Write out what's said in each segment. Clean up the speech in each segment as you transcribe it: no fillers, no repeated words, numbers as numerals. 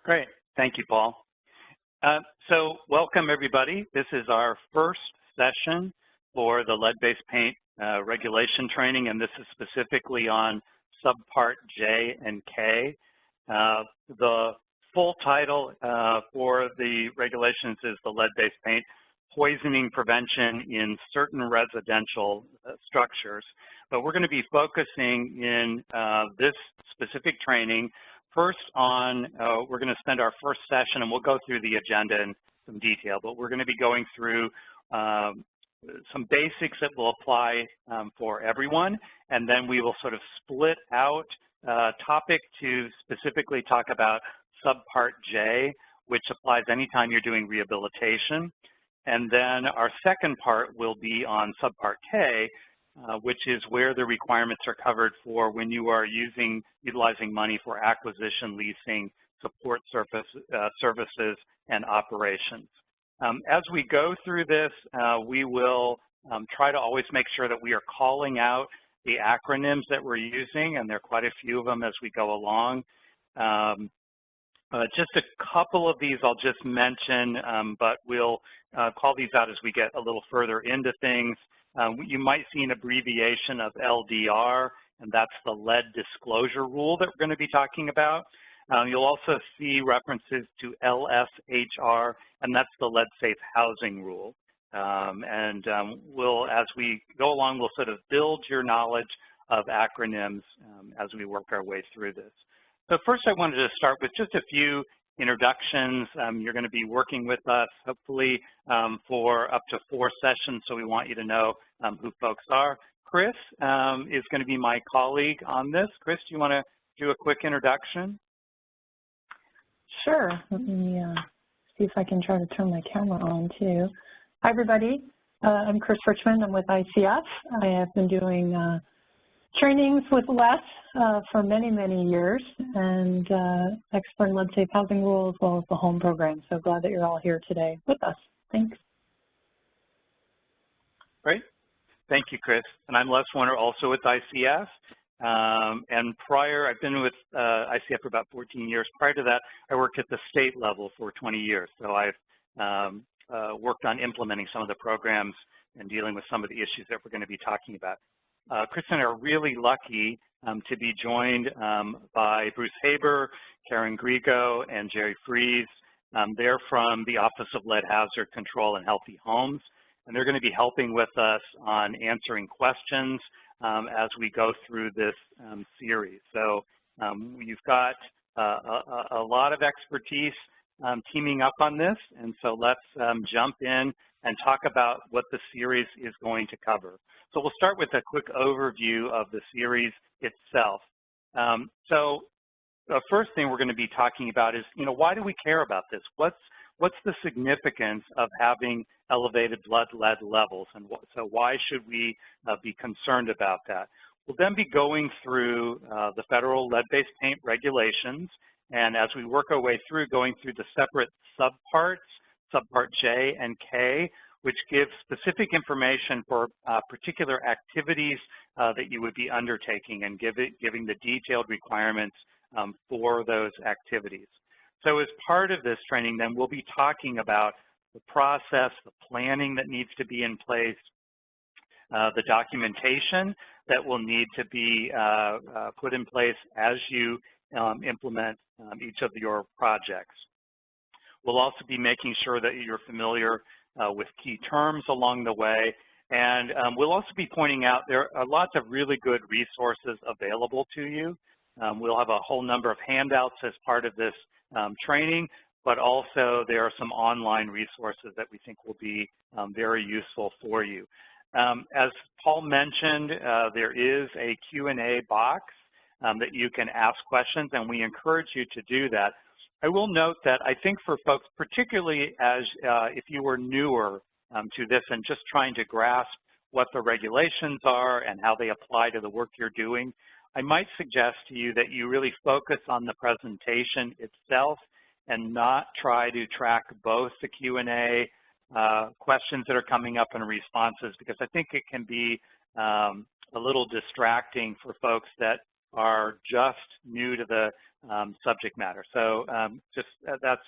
Great. Thank you, Paul. So welcome, everybody. This is our first session for the lead-based paint regulation training, and this is specifically on Subpart J and K. The full title for the regulations is the lead-based paint poisoning prevention in certain residential structures. But we're going to be focusing in this specific training first on, we're going to spend our first session, and we'll go through the agenda in some detail, but we're going to be going through some basics that will apply for everyone, and then we will sort of split out topic to specifically talk about Subpart J, which applies anytime you're doing rehabilitation. And then our second part will be on Subpart K, which is where the requirements are covered for when you are utilizing money for acquisition, leasing, support services, and operations. As we go through this, we will try to always make sure that we are calling out the acronyms that we're using, and there are quite a few of them as we go along. Just a couple of these I'll just mention, but we'll call these out as we get a little further into things. You might see an abbreviation of LDR, and that's the lead disclosure rule that we're going to be talking about. You'll also see references to LSHR, and that's the lead safe housing rule. We'll, as we go along, we'll sort of build your knowledge of acronyms as we work our way through this. So first I wanted to start with just a few introductions. You're going to be working with us, hopefully, for up to 4 sessions, so we want you to know who folks are. Chris is going to be my colleague on this. Chris, do you want to do a quick introduction? Sure. Let me see if I can try to turn my camera on, too. Hi, everybody. I'm Chris Richmond. I'm with ICF. I have been doing trainings with Les for many, many years, and expert in lead safe housing rules as well as the home program. So glad that you're all here today with us. Thanks. Great. Thank you, Chris. And I'm Les Warner, also with ICF. And prior, I've been with ICF for about 14 years. Prior to that, I worked at the state level for 20 years. So I've worked on implementing some of the programs and dealing with some of the issues that we're going to be talking about. Chris and I are really lucky to be joined by Bruce Haber, Karen Grigo, and Jerry Fries. They're from the Office of Lead Hazard Control and Healthy Homes, and they're going to be helping with us on answering questions as we go through this series. So you've got a lot of expertise teaming up on this, and so let's jump in and talk about what the series is going to cover. So we'll start with a quick overview of the series itself. So the first thing we're going to be talking about is, why do we care about this? What's the significance of having elevated blood lead levels, and so why should we be concerned about that? We'll then be going through the federal lead-based paint regulations, and as we work our way through, going through the separate subparts, Subpart J and K, which gives specific information for particular activities that you would be undertaking and giving the detailed requirements for those activities. So as part of this training, then we'll be talking about the process, the planning that needs to be in place, the documentation that will need to be put in place as you implement each of your projects. We'll also be making sure that you're familiar with key terms along the way, and we'll also be pointing out there are lots of really good resources available to you. We'll have a whole number of handouts as part of this training, but also there are some online resources that we think will be very useful for you. As Paul mentioned, there is a Q&A box that you can ask questions, and we encourage you to do that. I will note that I think for folks, particularly as if you were newer to this and just trying to grasp what the regulations are and how they apply to the work you're doing, I might suggest to you that you really focus on the presentation itself and not try to track both the Q&A questions that are coming up and responses, because I think it can be a little distracting for folks that are just new to the subject matter. So that's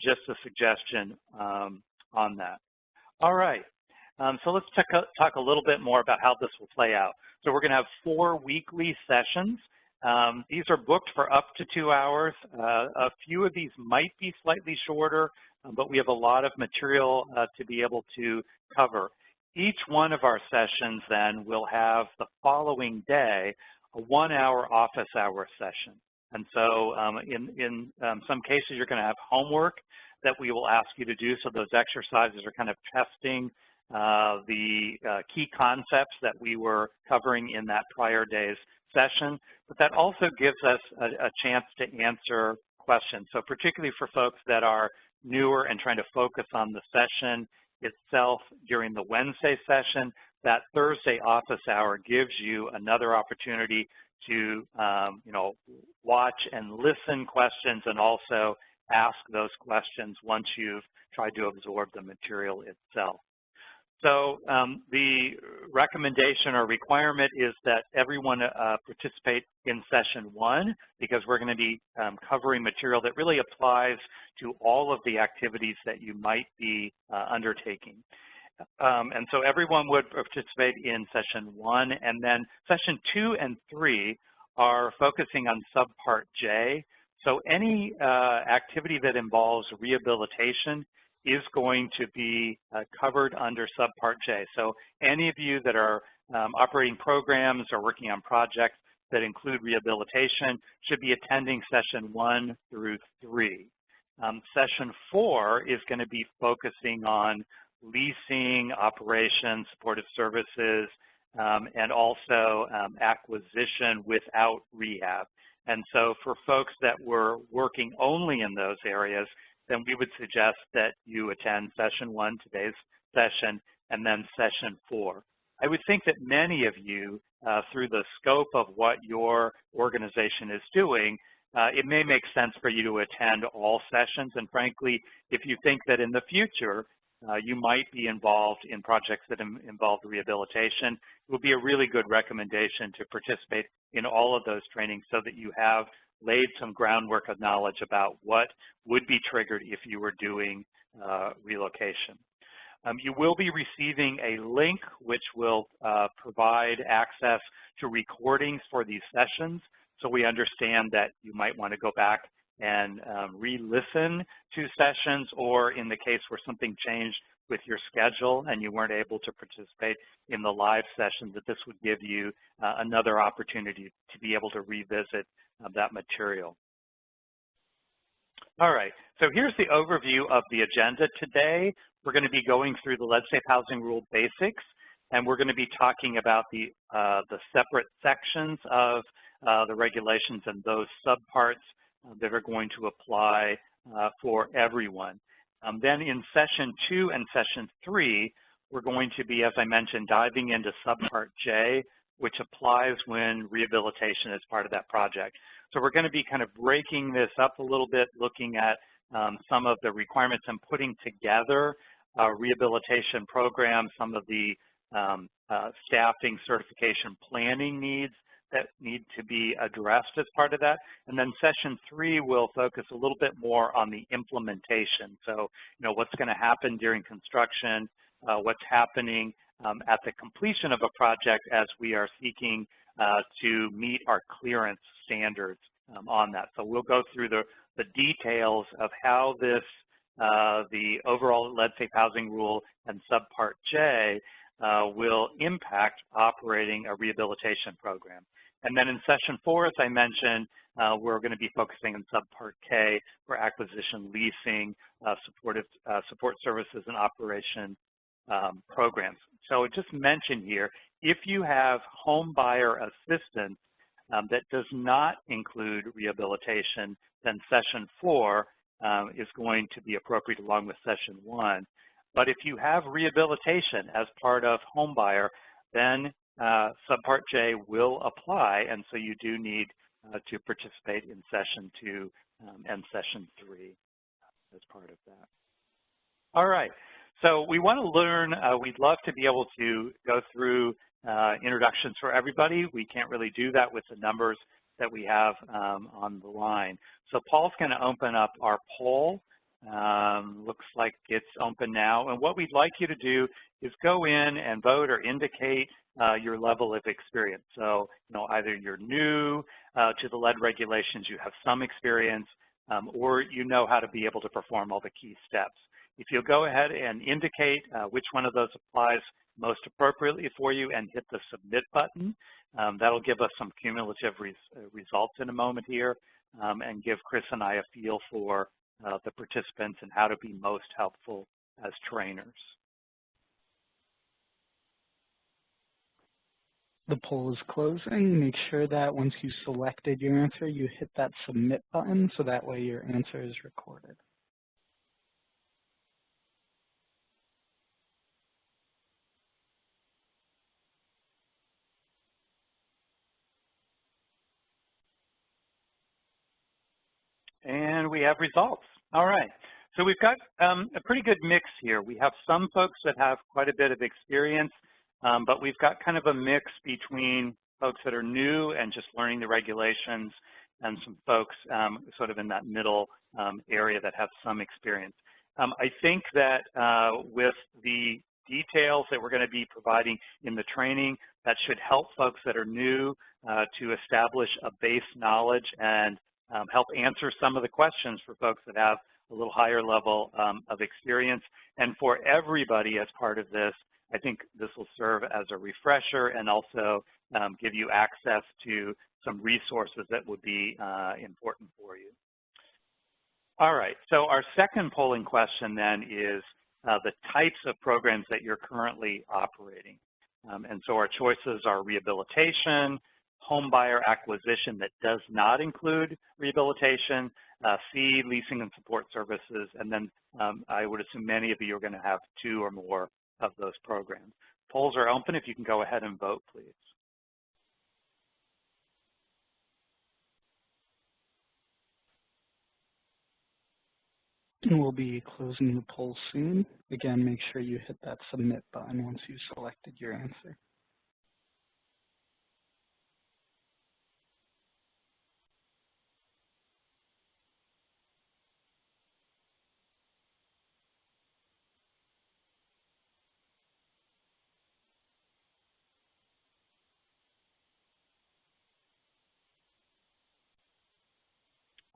just a suggestion on that. All right, so let's talk a little bit more about how this will play out. So we're going to have 4 weekly sessions. These are booked for up to 2 hours. A few of these might be slightly shorter, but we have a lot of material to be able to cover. Each one of our sessions then will have the following day a 1-hour office hour session. And so in some cases, you're going to have homework that we will ask you to do. So those exercises are kind of testing the key concepts that we were covering in that prior day's session. But that also gives us a chance to answer questions. So particularly for folks that are newer and trying to focus on the session itself during the Wednesday session, that Thursday office hour gives you another opportunity to watch and listen questions and also ask those questions once you've tried to absorb the material itself. So the recommendation or requirement is that everyone participate in session 1, because we're going to be covering material that really applies to all of the activities that you might be undertaking. And so everyone would participate in session 1, and then session 2 and 3 are focusing on Subpart J. So any activity that involves rehabilitation is going to be covered under Subpart J. So any of you that are operating programs or working on projects that include rehabilitation should be attending session 1 through 3. Session 4 is going to be focusing on leasing, operations, supportive services, and also acquisition without rehab. And so for folks that were working only in those areas, then we would suggest that you attend session 1, today's session, and then session 4. I would think that many of you, through the scope of what your organization is doing, it may make sense for you to attend all sessions. And frankly, if you think that in the future, you might be involved in projects that involve rehabilitation, it would be a really good recommendation to participate in all of those trainings so that you have laid some groundwork of knowledge about what would be triggered if you were doing relocation. You will be receiving a link which will provide access to recordings for these sessions, so we understand that you might want to go back and re-listen to sessions, or in the case where something changed with your schedule and you weren't able to participate in the live sessions, that this would give you another opportunity to be able to revisit that material. All right, so here's the overview of the agenda today. We're going to be going through the lead-safe housing rule basics, and we're going to be talking about the separate sections of the regulations and those subparts that are going to apply for everyone. Then in session 2 and session 3, we're going to be, as I mentioned, diving into Subpart J, which applies when rehabilitation is part of that project. So we're going to be kind of breaking this up a little bit, looking at some of the requirements and putting together a rehabilitation program, some of the staffing, certification, planning needs that need to be addressed as part of that. And then session 3 will focus a little bit more on the implementation. So, what's going to happen during construction, what's happening at the completion of a project as we are seeking to meet our clearance standards on that. So we'll go through the details of how this, the overall lead-safe housing rule and Subpart J will impact operating a rehabilitation program. And then in session 4, as I mentioned, we're going to be focusing on Subpart K for acquisition, leasing, support services, and operation programs. So just mention here, if you have home buyer assistance that does not include rehabilitation, then session 4 is going to be appropriate along with session 1. But if you have rehabilitation as part of home buyer, then Subpart J will apply, and so you do need to participate in session 2 and session 3 as part of that. All right, so we want to learn, we'd love to be able to go through introductions for everybody. We can't really do that with the numbers that we have on the line. So Paul's going to open up our poll. Looks like it's open now. And what we'd like you to do is go in and vote or indicate your level of experience. So, either you're new to the lead regulations, you have some experience, or you know how to be able to perform all the key steps. If you'll go ahead and indicate which one of those applies most appropriately for you and hit the submit button, that'll give us some cumulative results in a moment here and give Chris and I a feel for the participants and how to be most helpful as trainers. The poll is closing. Make sure that once you selected your answer, you hit that submit button so that way your answer is recorded. And we have results. All right. So we've got a pretty good mix here. We have some folks that have quite a bit of experience, but we've got kind of a mix between folks that are new and just learning the regulations and some folks sort of in that middle area that have some experience. I think that with the details that we're going to be providing in the training, that should help folks that are new to establish a base knowledge and help answer some of the questions for folks that have a little higher level of experience. And for everybody as part of this, I think this will serve as a refresher and also give you access to some resources that would be important for you. All right, so our second polling question then is the types of programs that you're currently operating. And so our choices are rehabilitation, home buyer acquisition that does not include rehabilitation, C, leasing and support services, and then I would assume many of you are going to have 2 or more of those programs. Polls are open. If you can go ahead and vote, please. And we'll be closing the poll soon. Again, make sure you hit that submit button once you selected your answer.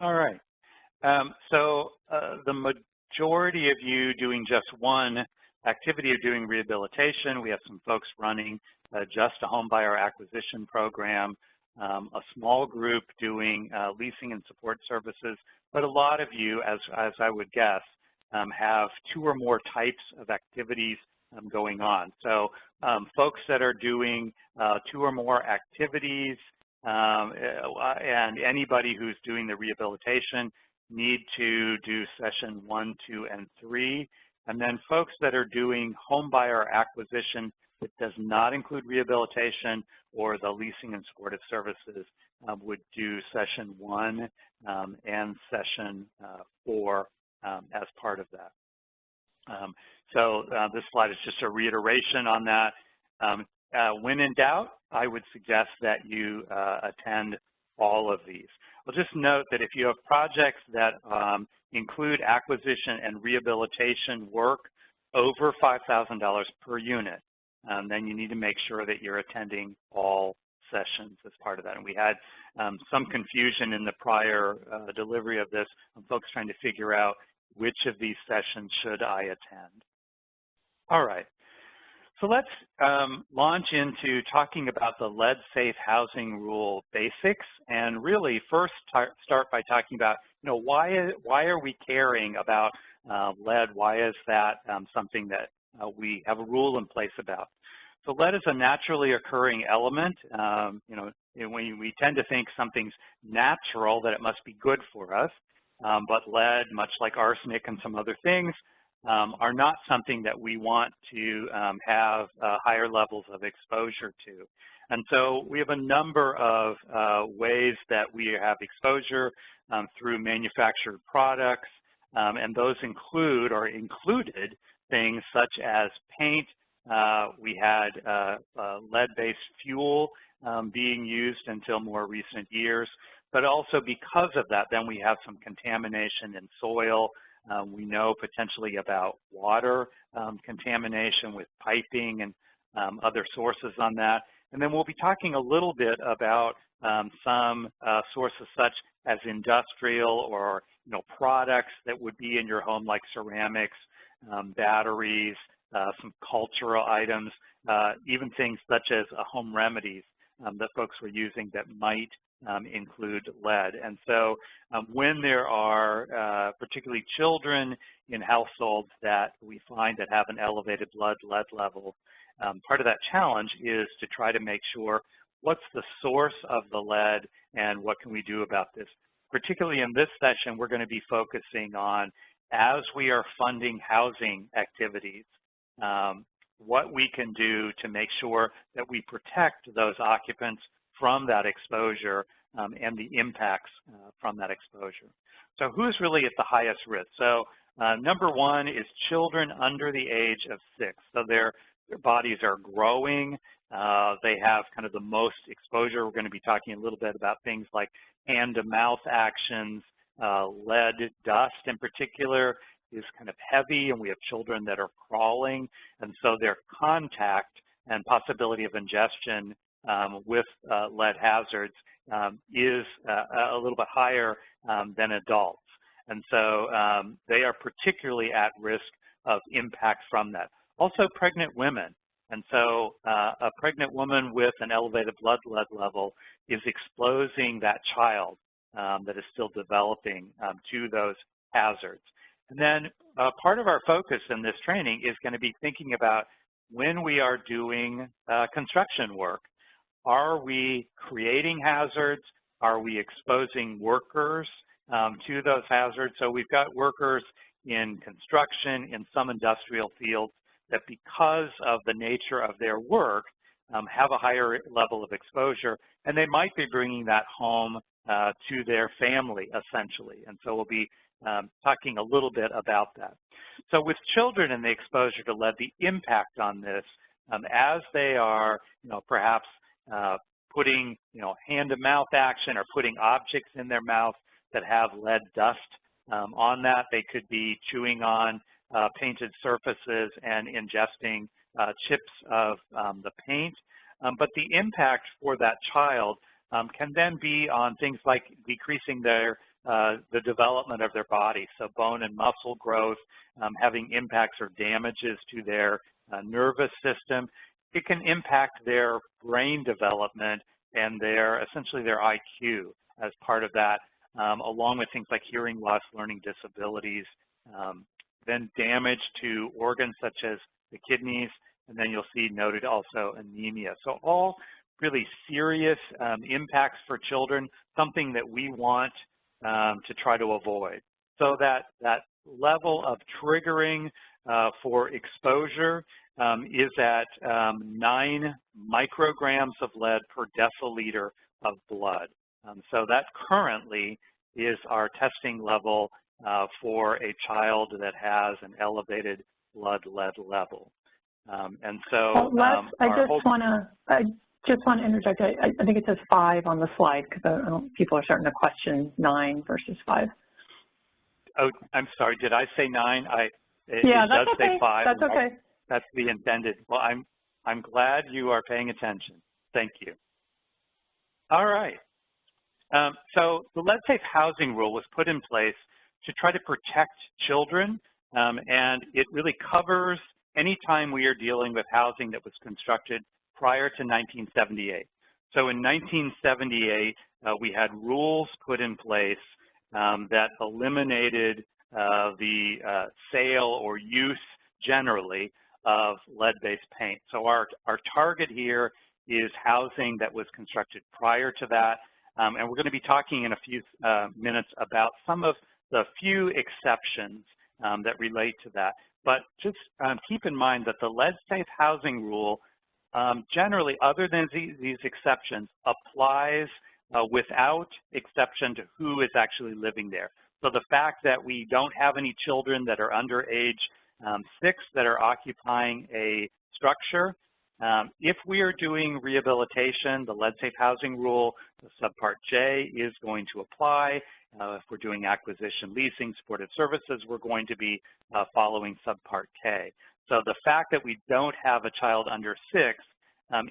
All right. So the majority of you doing just one activity of doing rehabilitation. We have some folks running just a home buyer acquisition program, a small group doing leasing and support services, but a lot of you, as I would guess, have 2 or more types of activities going on. So folks that are doing 2 or more activities and anybody who's doing the rehabilitation need to do session 1, 2, and 3. And then folks that are doing home buyer acquisition that does not include rehabilitation or the leasing and supportive services would do session 1 and session 4 as part of that. So this slide is just a reiteration on that. When in doubt, I would suggest that you attend all of these. I'll just note that if you have projects that include acquisition and rehabilitation work over $5,000 per unit, then you need to make sure that you're attending all sessions as part of that. And we had some confusion in the prior delivery of this, folks trying to figure out which of these sessions should I attend. All right. So let's launch into talking about the lead-safe housing rule basics, and really first start by talking about, why are we caring about lead? Why is that something that we have a rule in place about? So lead is a naturally occurring element. We tend to think something's natural, that it must be good for us, but lead, much like arsenic and some other things, are not something that we want to have higher levels of exposure to. And so we have a number of ways that we have exposure through manufactured products, and those include or included things such as paint. We had lead-based fuel being used until more recent years. But also because of that, then we have some contamination in soil. We know potentially about water contamination with piping and other sources on that. And then we'll be talking a little bit about some sources such as industrial or products that would be in your home, like ceramics, batteries, some cultural items, even things such as home remedies that folks were using that might include lead. And so when there are particularly children in households that we find that have an elevated blood lead level, part of that challenge is to try to make sure what's the source of the lead and what can we do about this. Particularly in this session, we're going to be focusing on, as we are funding housing activities, what we can do to make sure that we protect those occupants from that exposure and the impacts from that exposure. So who's really at the highest risk? So number one is children under the age of 6. So their bodies are growing. They have kind of the most exposure. We're going to be talking a little bit about things like hand-to-mouth actions, lead dust in particular is kind of heavy, and we have children that are crawling, and so their contact and possibility of ingestion with lead hazards is a little bit higher than adults. And so they are particularly at risk of impact from that. Also pregnant women. And so a pregnant woman with an elevated blood lead level is exposing that child that is still developing to those hazards. And then part of our focus in this training is going to be thinking about when we are doing construction work. Are we creating hazards? Are we exposing workers to those hazards? So we've got workers in construction, in some industrial fields, that because of the nature of their work have a higher level of exposure, and they might be bringing that home to their family, essentially. And so we'll be talking a little bit about that. So with children and the exposure to lead, the impact on this, as they are, perhaps putting, hand-to-mouth action or putting objects in their mouth that have lead dust on that. They could be chewing on painted surfaces and ingesting chips of the paint. But the impact for that child can then be on things like decreasing the development of their body, so bone and muscle growth, having impacts or damages to their nervous system. It can impact their brain development and essentially their IQ as part of that, along with things like hearing loss, learning disabilities, then damage to organs such as the kidneys, and then you'll see noted also anemia. So all really serious impacts for children, something that we want to try to avoid. So that level of triggering for exposure is at 9 micrograms of lead per deciliter of blood. So that currently is our testing level for a child that has an elevated blood lead level. And so I just want to interject. I think it says 5 on the slide because people are starting to question 9 versus 5. Oh, I'm sorry. Did I say 9? It that's does okay. say 5. That's okay. That's the intended. Well, I'm glad you are paying attention. Thank you. All right. So the lead-safe housing rule was put in place to try to protect children, and it really covers any time we are dealing with housing that was constructed prior to 1978. So in 1978, we had rules put in place that eliminated the sale or use generally of lead-based paint. So our target here is housing that was constructed prior to that, and we're going to be talking in a few minutes about some of the few exceptions that relate to that. But just keep in mind that the lead-safe housing rule generally, other than these exceptions, applies without exception to who is actually living there. So the fact that we don't have any children that are under age 6 that are occupying a structure If we are doing rehabilitation, the lead-safe housing rule, the Subpart J is going to apply. If we're doing acquisition, leasing, supportive services, we're going to be following Subpart K. So the fact that we don't have a child under 6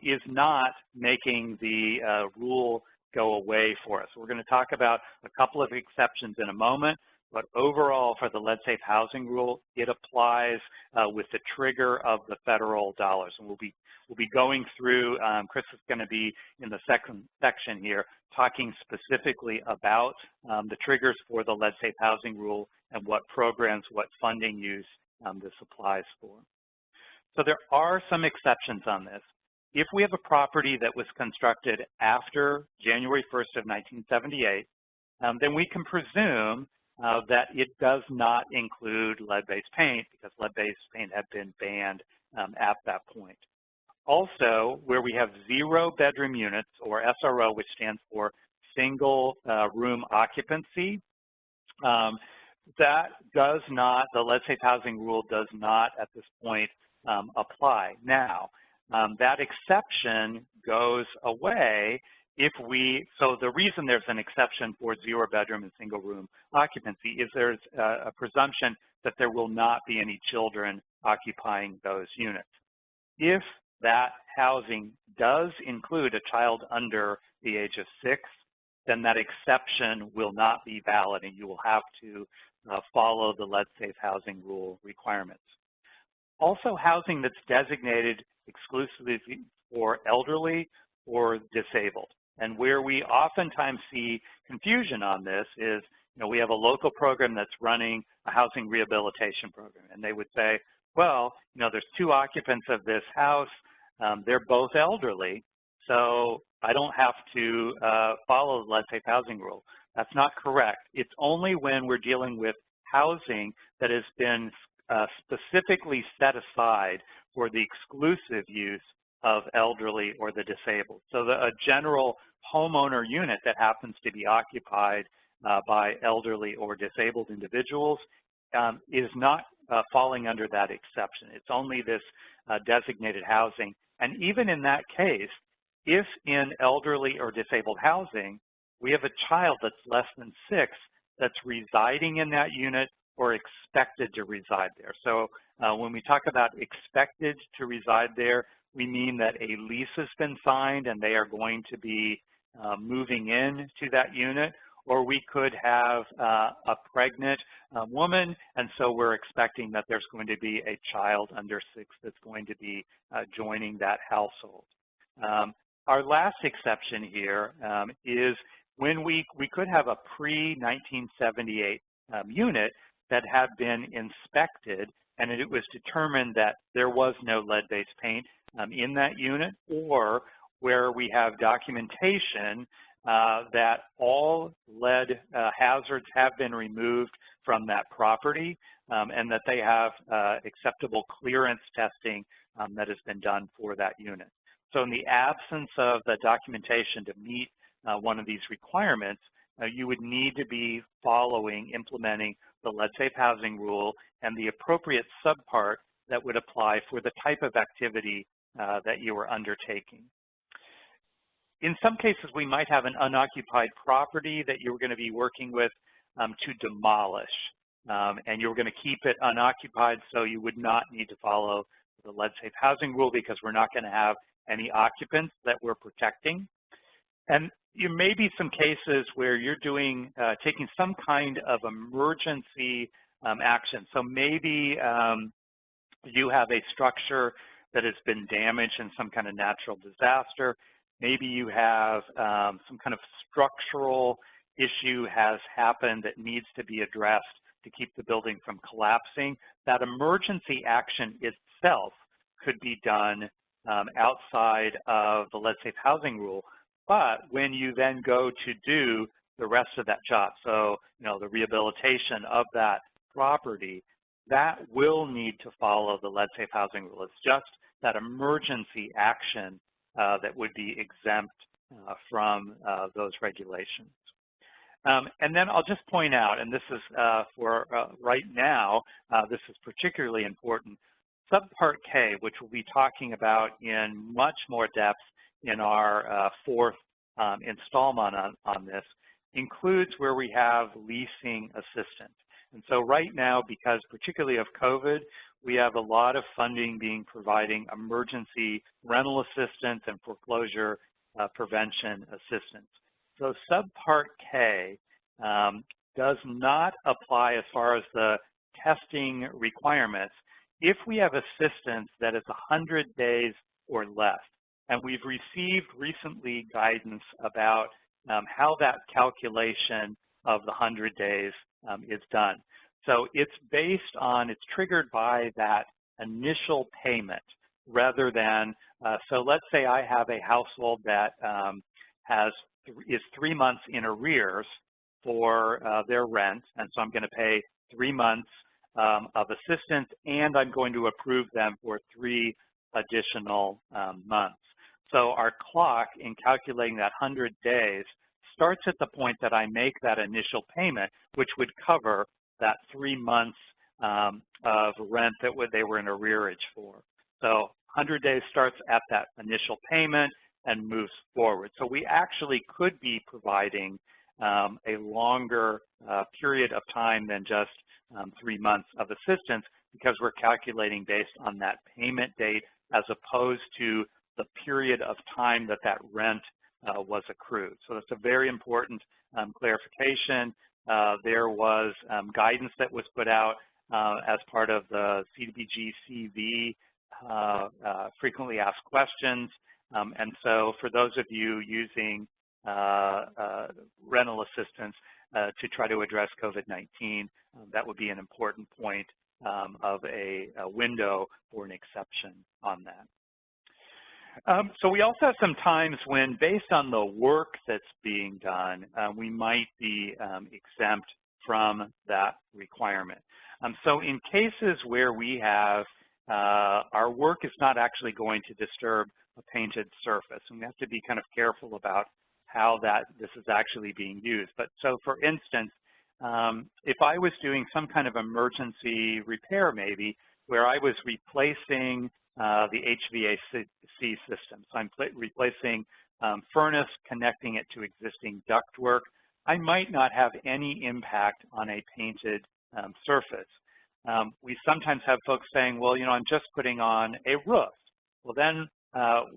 is not making the rule go away for us. We're going to talk about a couple of exceptions in a moment, but overall for the lead-safe housing rule, it applies with the trigger of the federal dollars. And we'll be going through, Chris is going to be in the second section here, talking specifically about the triggers for the lead-safe housing rule and what programs, what funding use this applies for. So there are some exceptions on this. If we have a property that was constructed after January 1st of 1978, then we can presume that it does not include lead-based paint because lead-based paint had been banned at that point. Also, where we have 0 bedroom units, or SRO, which stands for single room occupancy, that does not, the lead-safe housing rule does not at this point apply. Now, that exception goes away if we, so the reason there's an exception for 0 bedroom and single room occupancy is there's a presumption that there will not be any children occupying those units. If that housing does include a child under the age of 6, then that exception will not be valid and you will have to follow the lead-safe housing rule requirements. Also, housing that's designated exclusively for elderly or disabled. And where we oftentimes see confusion on this is, we have a local program that's running a housing rehabilitation program. And they would say, well, there's 2 occupants of this house. They're both elderly, so I don't have to follow the lead-safe housing rule. That's not correct. It's only when we're dealing with housing that has been specifically set aside for the exclusive use of elderly or the disabled. So a general homeowner unit that happens to be occupied by elderly or disabled individuals is not falling under that exception. It's only this designated housing. And even in that case, if in elderly or disabled housing, we have a child that's less than 6 that's residing in that unit or expected to reside there. So when we talk about expected to reside there, we mean that a lease has been signed and they are going to be moving in to that unit, or we could have a pregnant woman, and so we're expecting that there's going to be a child under 6 that's going to be joining that household. Our last exception here is when we could have a pre-1978 unit that had been inspected and it was determined that there was no lead-based paint in that unit, or where we have documentation that all lead hazards have been removed from that property and that they have acceptable clearance testing that has been done for that unit. So in the absence of the documentation to meet one of these requirements, you would need to be implementing the lead-safe housing rule and the appropriate subpart that would apply for the type of activity that you are undertaking. In some cases, we might have an unoccupied property that you're going to be working with to demolish, and you're going to keep it unoccupied, so you would not need to follow the lead-safe housing rule because we're not going to have any occupants that we're protecting. And there may be some cases where you're taking some kind of emergency action. So maybe you have a structure that has been damaged in some kind of natural disaster. Maybe you have some kind of structural issue has happened that needs to be addressed to keep the building from collapsing. That emergency action itself could be done outside of the lead-safe housing rule. But when you then go to do the rest of that job, so the rehabilitation of that property, that will need to follow the lead-safe housing rule. It's just that emergency action that would be exempt from those regulations. And then I'll just point out, and this is for right now, this is particularly important, Subpart K, which we'll be talking about in much more depth in our fourth installment on this, includes where we have leasing assistance. And so right now, because particularly of COVID, we have a lot of funding being providing emergency rental assistance and foreclosure prevention assistance. So Subpart K does not apply as far as the testing requirements if we have assistance that is 100 days or less. And we've received recently guidance about how that calculation of the 100 days is done. So it's based on, it's triggered by that initial payment rather than, so let's say I have a household that is 3 months in arrears for their rent, and so I'm going to pay 3 months of assistance, and I'm going to approve them for 3 additional months. So our clock in calculating that 100 days starts at the point that I make that initial payment, which would cover that 3 months of rent that they were in arrearage for. So 100 days starts at that initial payment and moves forward. So we actually could be providing a longer period of time than just 3 months of assistance because we're calculating based on that payment date as opposed to the period of time that that rent was accrued. So that's a very important clarification. There was guidance that was put out as part of the CDBG CV frequently asked questions. And so for those of you using rental assistance to try to address COVID-19, that would be an important point of a window for an exception on that. So we also have some times when, based on the work that's being done, we might be exempt from that requirement. So in cases where we have, our work is not actually going to disturb a painted surface, and we have to be kind of careful about how this is actually being used. But so for instance, if I was doing some kind of emergency repair maybe, where I was replacing the HVAC system. So I'm replacing furnace, connecting it to existing ductwork. I might not have any impact on a painted surface. We sometimes have folks saying, well, you know, I'm just putting on a roof. Well, then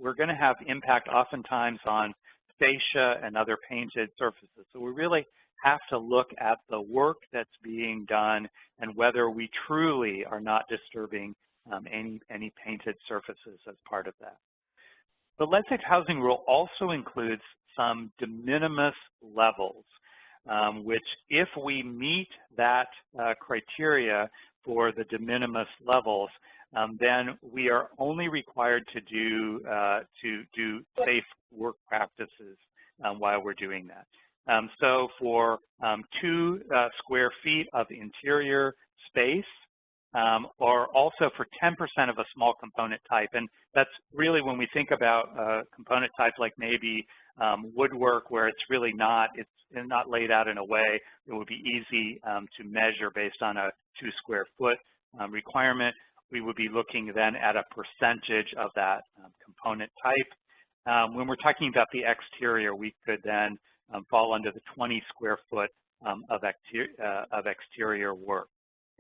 we're going to have impact oftentimes on fascia and other painted surfaces. So we really have to look at the work that's being done and whether we truly are not disturbing any painted surfaces as part of that. The LSHCH housing rule also includes some de minimis levels, which if we meet that criteria for the de minimis levels, then we are only required to do safe work practices while we're doing that. So for 2 square feet of interior space, or also for 10% of a small component type. And that's really when we think about a component type like maybe woodwork, where it's really not, it's not laid out in a way that would be easy to measure based on a 2 square foot requirement. We would be looking then at a percentage of that component type. When we're talking about the exterior, we could then fall under the 20 square foot of exterior work.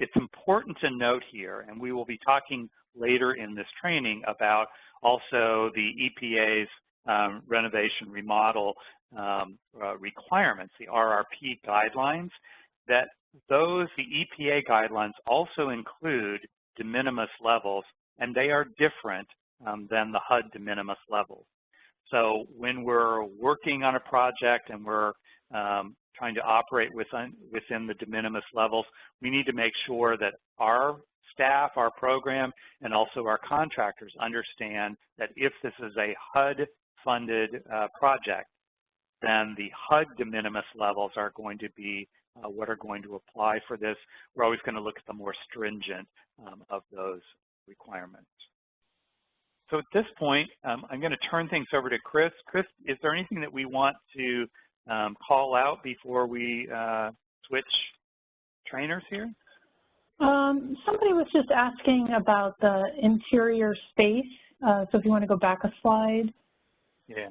It's important to note here, and we will be talking later in this training about also the EPA's renovation remodel requirements, the RRP guidelines, that the EPA guidelines also include de minimis levels, and they are different than the HUD de minimis levels. So when we're working on a project and we're trying to operate within the de minimis levels, we need to make sure that our staff, our program, and also our contractors understand that if this is a HUD-funded project, then the HUD de minimis levels are going to be what are going to apply for this. We're always going to look at the more stringent of those requirements. So at this point, I'm going to turn things over to Chris. Chris, is there anything that we want to call out before we switch trainers here? Somebody was just asking about the interior space. So if you want to go back a slide. Yeah.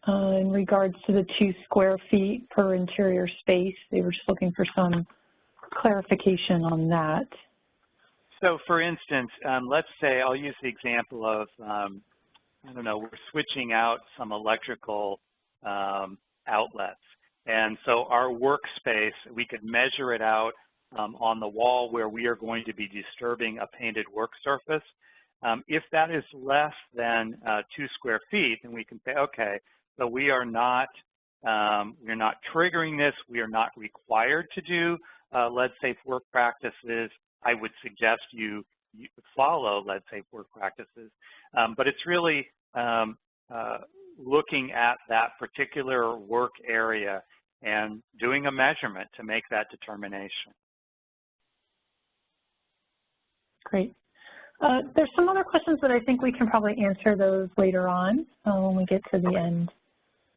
In regards to the 2 square feet per interior space, they were just looking for some clarification on that. So for instance, let's say I'll use the example of, I don't know, we're switching out some electrical outlets. And so our workspace, we could measure it out on the wall where we are going to be disturbing a painted work surface. If that is less than 2 square feet, then we can say, okay, so we're not triggering this. We are not required to do lead safe work practices. I would suggest you follow lead safe work practices. But it's really looking at that particular work area and doing a measurement to make that determination. Great. There's some other questions that I think we can probably answer those later on when we get to the end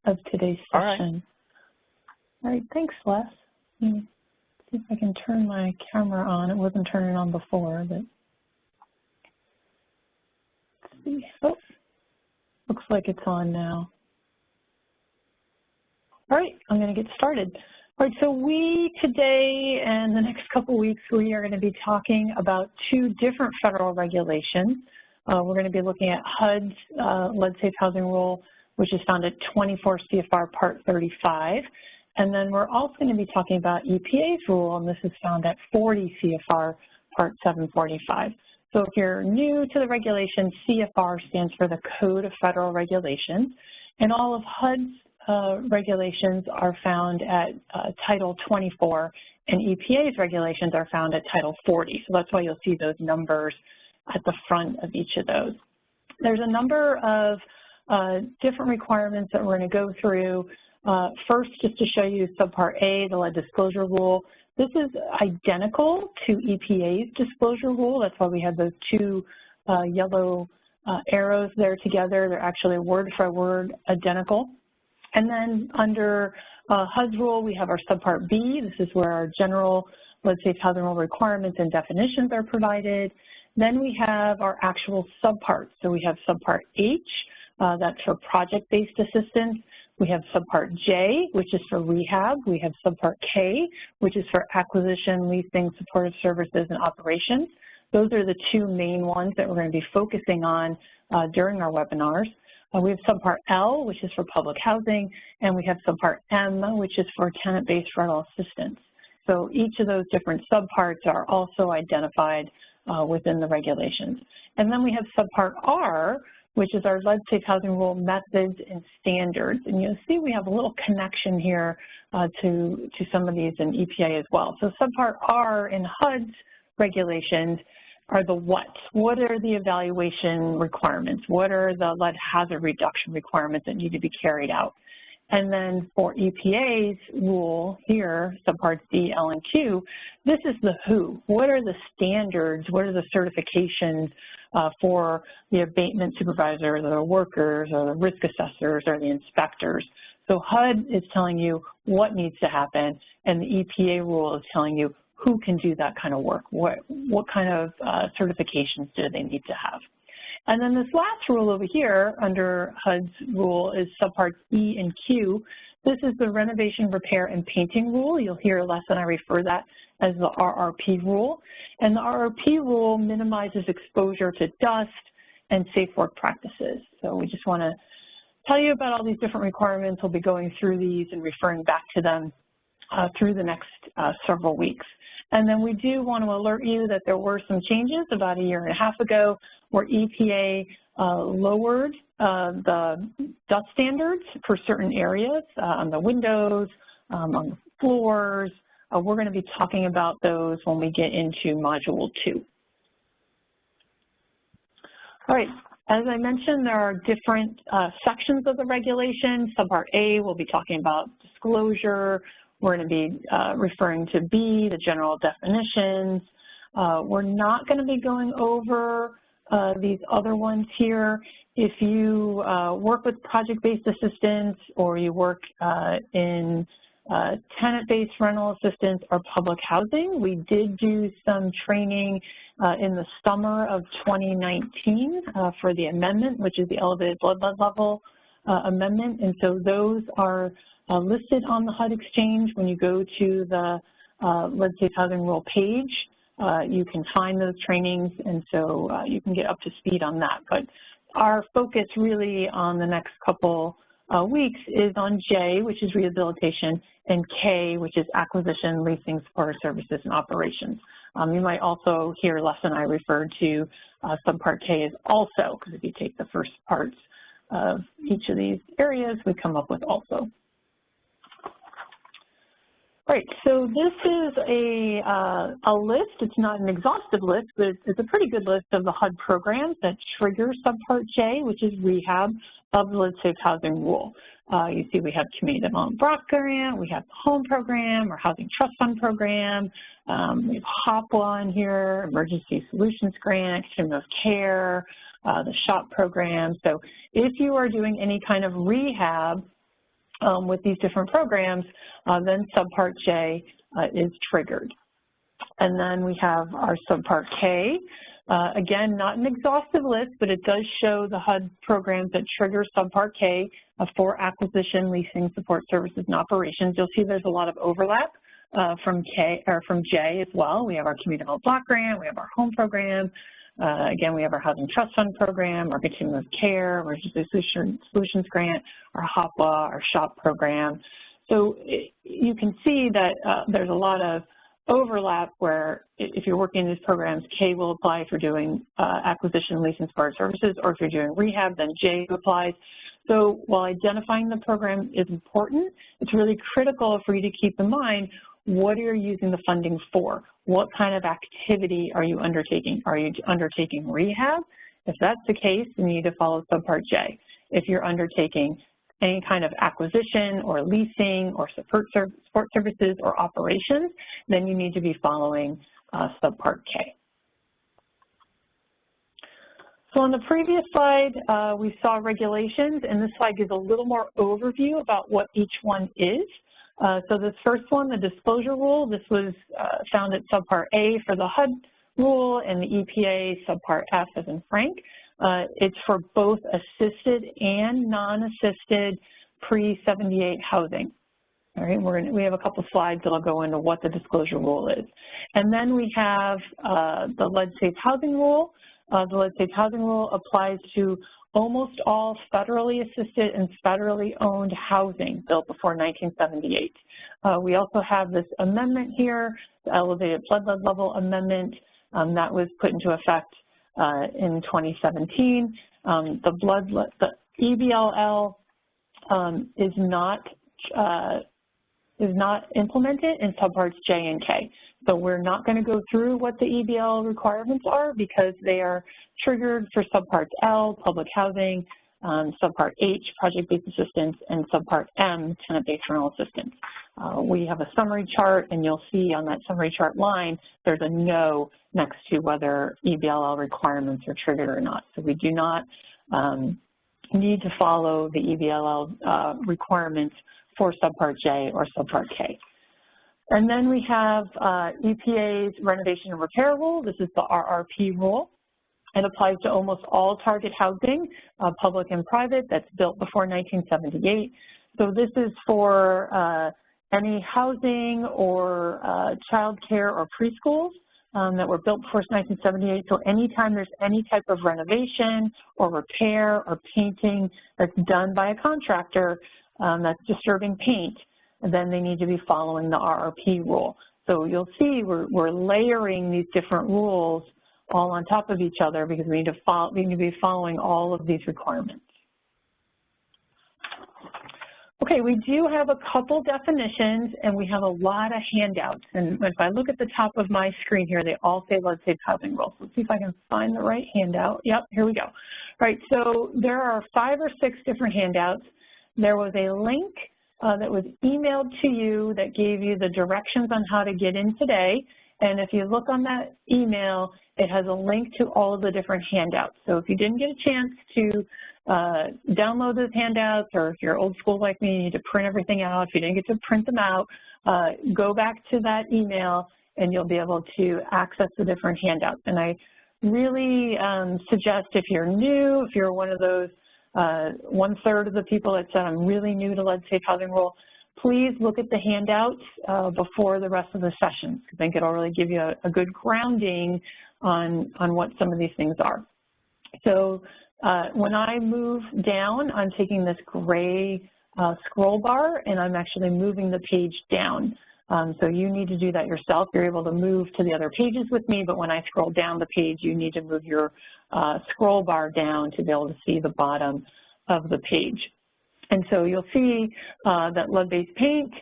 of today's session. All right, thanks, Les. Let me see if I can turn my camera on. It wasn't turning on before, but let's see. Oh, looks like it's on now. All right, I'm going to get started. All right, so we today and the next couple weeks, we are going to be talking about 2 different federal regulations. We're going to be looking at HUD's lead safe housing rule, which is found at 24 CFR Part 35. And then we're also going to be talking about EPA's rule, and this is found at 40 CFR Part 745. So if you're new to the regulation, CFR stands for the Code of Federal Regulations, and all of HUD's regulations are found at Title 24, and EPA's regulations are found at Title 40. So that's why you'll see those numbers at the front of each of those. There's a number of different requirements that we're going to go through. First, just to show you Subpart A, the lead disclosure rule. This is identical to EPA's disclosure rule. That's why we have those 2 yellow arrows there together. They're actually word for word identical. And then under HUD's rule, we have our Subpart B. This is where our general lead safe housing rule requirements and definitions are provided. Then we have our actual subparts. So we have Subpart H, that's for project-based assistance. We have Subpart J, which is for rehab. We have Subpart K, which is for acquisition, leasing, supportive services, and operations. Those are the 2 main ones that we're going to be focusing on during our webinars. We have Subpart L, which is for public housing, and we have Subpart M, which is for tenant-based rental assistance. So each of those different subparts are also identified within the regulations. And then we have Subpart R, which is our lead safe housing rule methods and standards. And you'll see we have a little connection here to some of these in EPA as well. So Subpart R in HUD's regulations are the what. What are the evaluation requirements? What are the lead hazard reduction requirements that need to be carried out? And then for EPA's rule here, Subparts D, L, and Q, this is the who. What are the standards? What are the certifications for the abatement supervisors or the workers or the risk assessors or the inspectors? So HUD is telling you what needs to happen, and the EPA rule is telling you who can do that kind of work. What kind of certifications do they need to have? And then this last rule over here under HUD's rule is Subparts E and Q. This is the renovation, repair, and painting rule. You'll hear less and I refer that as the RRP rule. And the RRP rule minimizes exposure to dust and safe work practices. So we just want to tell you about all these different requirements. We'll be going through these and referring back to them through the next several weeks. And then we do want to alert you that there were some changes about 1.5 years ago where EPA lowered the dust standards for certain areas on the windows, on the floors. We're going to be talking about those when we get into Module 2. All right, as I mentioned, there are different sections of the regulation. Subpart A, we'll be talking about disclosure. We're going to be referring to B, the general definitions. We're not going to be going over these other ones here. If you work with project-based assistance or you work in tenant-based rental assistance, or public housing. We did do some training in the summer of 2019 for the amendment, which is the elevated blood level amendment. And so those are listed on the HUD Exchange. When you go to the Lead-Safe Housing Rule page, you can find those trainings, and so you can get up to speed on that. But our focus really on the next couple weeks is on J, which is rehabilitation, and K, which is acquisition, leasing, support services, and operations. You might also hear Les and I refer to Subpart K as also, because if you take the first parts of each of these areas, we come up with also. Right, so this is a list. It's not an exhaustive list, but it's a pretty good list of the HUD programs that trigger Subpart J, which is rehab of the Lead-Safe Housing Rule. You see we have Community Development Block Grant, we have the Home Program, or Housing Trust Fund Program, we have HOPWA in here, Emergency Solutions Grant, Continuum of Care, the SHOP program. So if you are doing any kind of rehab with these different programs, then Subpart J is triggered. And then we have our Subpart K. Again, not an exhaustive list, but it does show the HUD programs that trigger Subpart K for acquisition, leasing, support services, and operations. You'll see there's a lot of overlap from J as well. We have our Community Development Block Grant, we have our Home Program. Again, we have our Housing Trust Fund Program, our Continuum of Care, Emergency Solutions Grant, our HOPWA, our SHOP program. So you can see that there's a lot of overlap where if you're working in these programs, K will apply if you're doing acquisition, leasing, support services, or if you're doing rehab, then J applies. So while identifying the program is important, it's really critical for you to keep in mind what are you using the funding for? What kind of activity are you undertaking? Are you undertaking rehab? If that's the case, then you need to follow Subpart J. If you're undertaking any kind of acquisition or leasing or support services or operations, then you need to be following Subpart K. So on the previous slide, we saw regulations, and this slide gives a little more overview about what each one is. So this first one, the disclosure rule, this was found at Subpart A for the HUD rule and the EPA Subpart F as in Frank. It's for both assisted and non-assisted pre-78 housing. All right, we have a couple slides that'll go into what the disclosure rule is. And then we have the Lead-Safe Housing Rule. The Lead-Safe Housing Rule applies to almost all federally assisted and federally owned housing built before 1978. We also have this amendment here, the elevated blood level amendment that was put into effect in 2017. The EBLL is not implemented in Subparts J and K. So we're not going to go through what the EBL requirements are because they are triggered for Subpart L, public housing, Subpart H, project-based assistance, and Subpart M, tenant-based rental assistance. We have a summary chart, and you'll see on that summary chart line, there's a no next to whether EBLL requirements are triggered or not. So we do not need to follow the EBLL requirements for Subpart J or Subpart K. And then we have EPA's Renovation and Repair Rule. This is the RRP rule. It applies to almost all target housing, public and private, that's built before 1978. So this is for any housing or child care or preschools that were built before 1978. So anytime there's any type of renovation or repair or painting that's done by a contractor that's disturbing paint, then they need to be following the RRP rule. So you'll see we're layering these different rules all on top of each other because we need to be following all of these requirements. Okay, we do have a couple definitions and we have a lot of handouts. And if I look at the top of my screen here, they all say Lead-Safe Housing Rules. Let's see if I can find the right handout. Yep, here we go. All right, so there are 5 or 6 different handouts. There was a link that was emailed to you that gave you the directions on how to get in today. And if you look on that email, it has a link to all of the different handouts. So if you didn't get a chance to download those handouts, or if you're old school like me, you need to print everything out. If you didn't get to print them out, go back to that email and you'll be able to access the different handouts. And I really suggest, if you're new, if you're one of those 1/3 of the people that said, I'm really new to lead-safe housing rule, please look at the handouts before the rest of the sessions. I think it'll really give you a good grounding on what some of these things are. So when I move down, I'm taking this gray scroll bar and I'm actually moving the page down. So you need to do that yourself. You're able to move to the other pages with me, but when I scroll down the page, you need to move your scroll bar down to be able to see the bottom of the page. And so you'll see that lead-based paint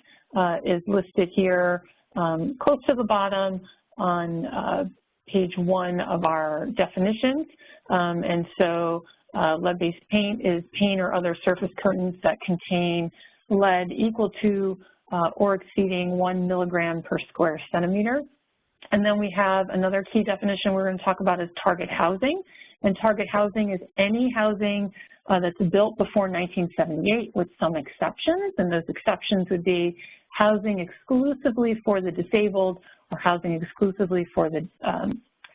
is listed here close to the bottom on page 1 of our definitions. And so lead-based paint is paint or other surface coatings that contain lead equal to or exceeding 1 milligram per square centimeter. And then we have another key definition we're going to talk about is target housing. And target housing is any housing that's built before 1978 with some exceptions. And those exceptions would be housing exclusively for the disabled, or housing exclusively for the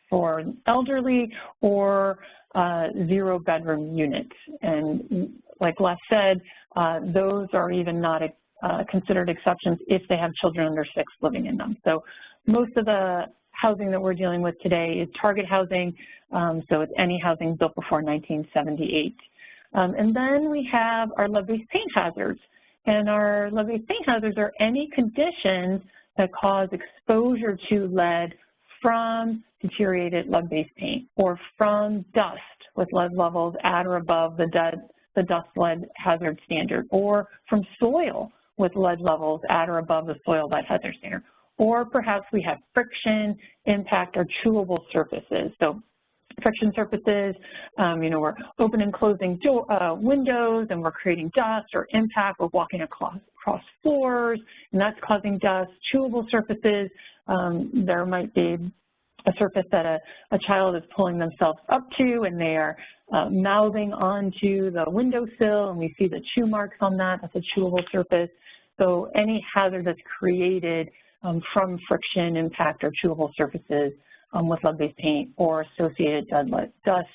for elderly, or 0-bedroom units. And like Les said, those are even not considered exceptions if they have children under 6 living in them. So most of the housing that we're dealing with today is target housing, so it's any housing built before 1978. And then we have our lead-based paint hazards. And our lead-based paint hazards are any conditions that cause exposure to lead from deteriorated lead-based paint, or from dust with lead levels at or above the dust lead hazard standard, or from soil with lead levels at or above the soil lead hazard standard. Or perhaps we have friction, impact, or chewable surfaces. So friction surfaces, we're opening and closing windows and we're creating dust, or impact, we're walking across floors and that's causing dust. Chewable surfaces, there might be a surface that a child is pulling themselves up to and they are mouthing onto the windowsill and we see the chew marks on that. That's a chewable surface. So any hazard that's created from friction, impact, or chewable surfaces with lead-based paint or associated dust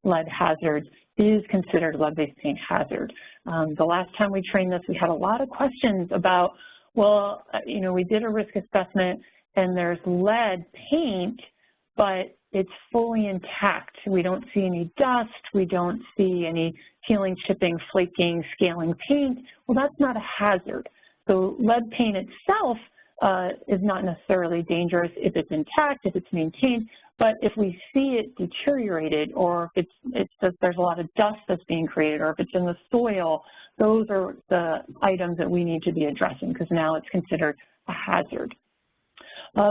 lead hazards is considered a lead-based paint hazard. The last time we trained this, we had a lot of questions about, well, we did a risk assessment and there's lead paint, but it's fully intact. We don't see any dust. We don't see any peeling, chipping, flaking, scaling paint. Well, that's not a hazard. So lead paint itself is not necessarily dangerous if it's intact, if it's maintained, but if we see it deteriorated, or if there's a lot of dust that's being created, or if it's in the soil, those are the items that we need to be addressing, because now it's considered a hazard.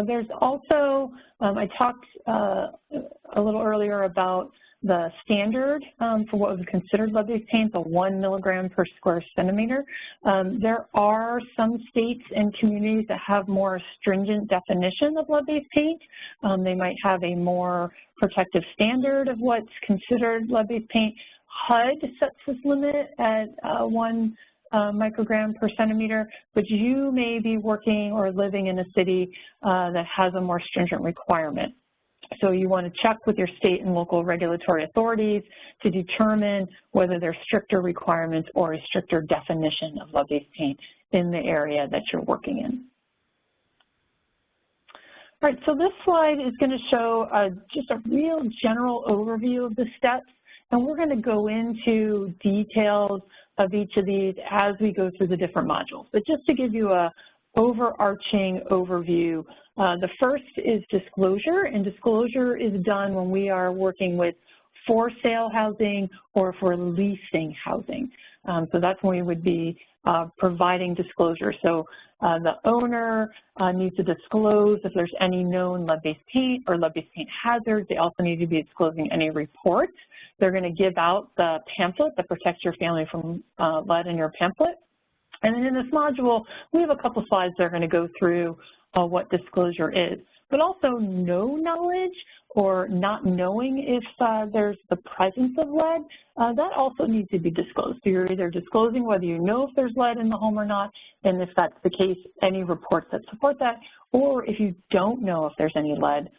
There's also, I talked a little earlier about the standard for what was considered lead-based paint, the 1 milligram per square centimeter. There are some states and communities that have more stringent definition of lead-based paint. They might have a more protective standard of what's considered lead-based paint. HUD sets this limit at 1 microgram per centimeter, but you may be working or living in a city that has a more stringent requirement. So you want to check with your state and local regulatory authorities to determine whether there's stricter requirements or a stricter definition of lead-based paint in the area that you're working in. All right, so this slide is going to show just a real general overview of the steps, and we're going to go into details of each of these as we go through the different modules. But just to give you a overarching overview, the first is disclosure, and disclosure is done when we are working with for sale housing or for leasing housing. So that's when we would be providing disclosure. So the owner needs to disclose if there's any known lead-based paint or lead-based paint hazards. They also need to be disclosing any reports. They're going to give out the pamphlet that protects your family from lead in your pamphlet. And then in this module, we have a couple slides that are going to go through what disclosure is. but also no knowledge or not knowing if there's the presence of lead, that also needs to be disclosed. So you're either disclosing whether you know if there's lead in the home or not, and if that's the case, any reports that support that, or if you don't know if there's any lead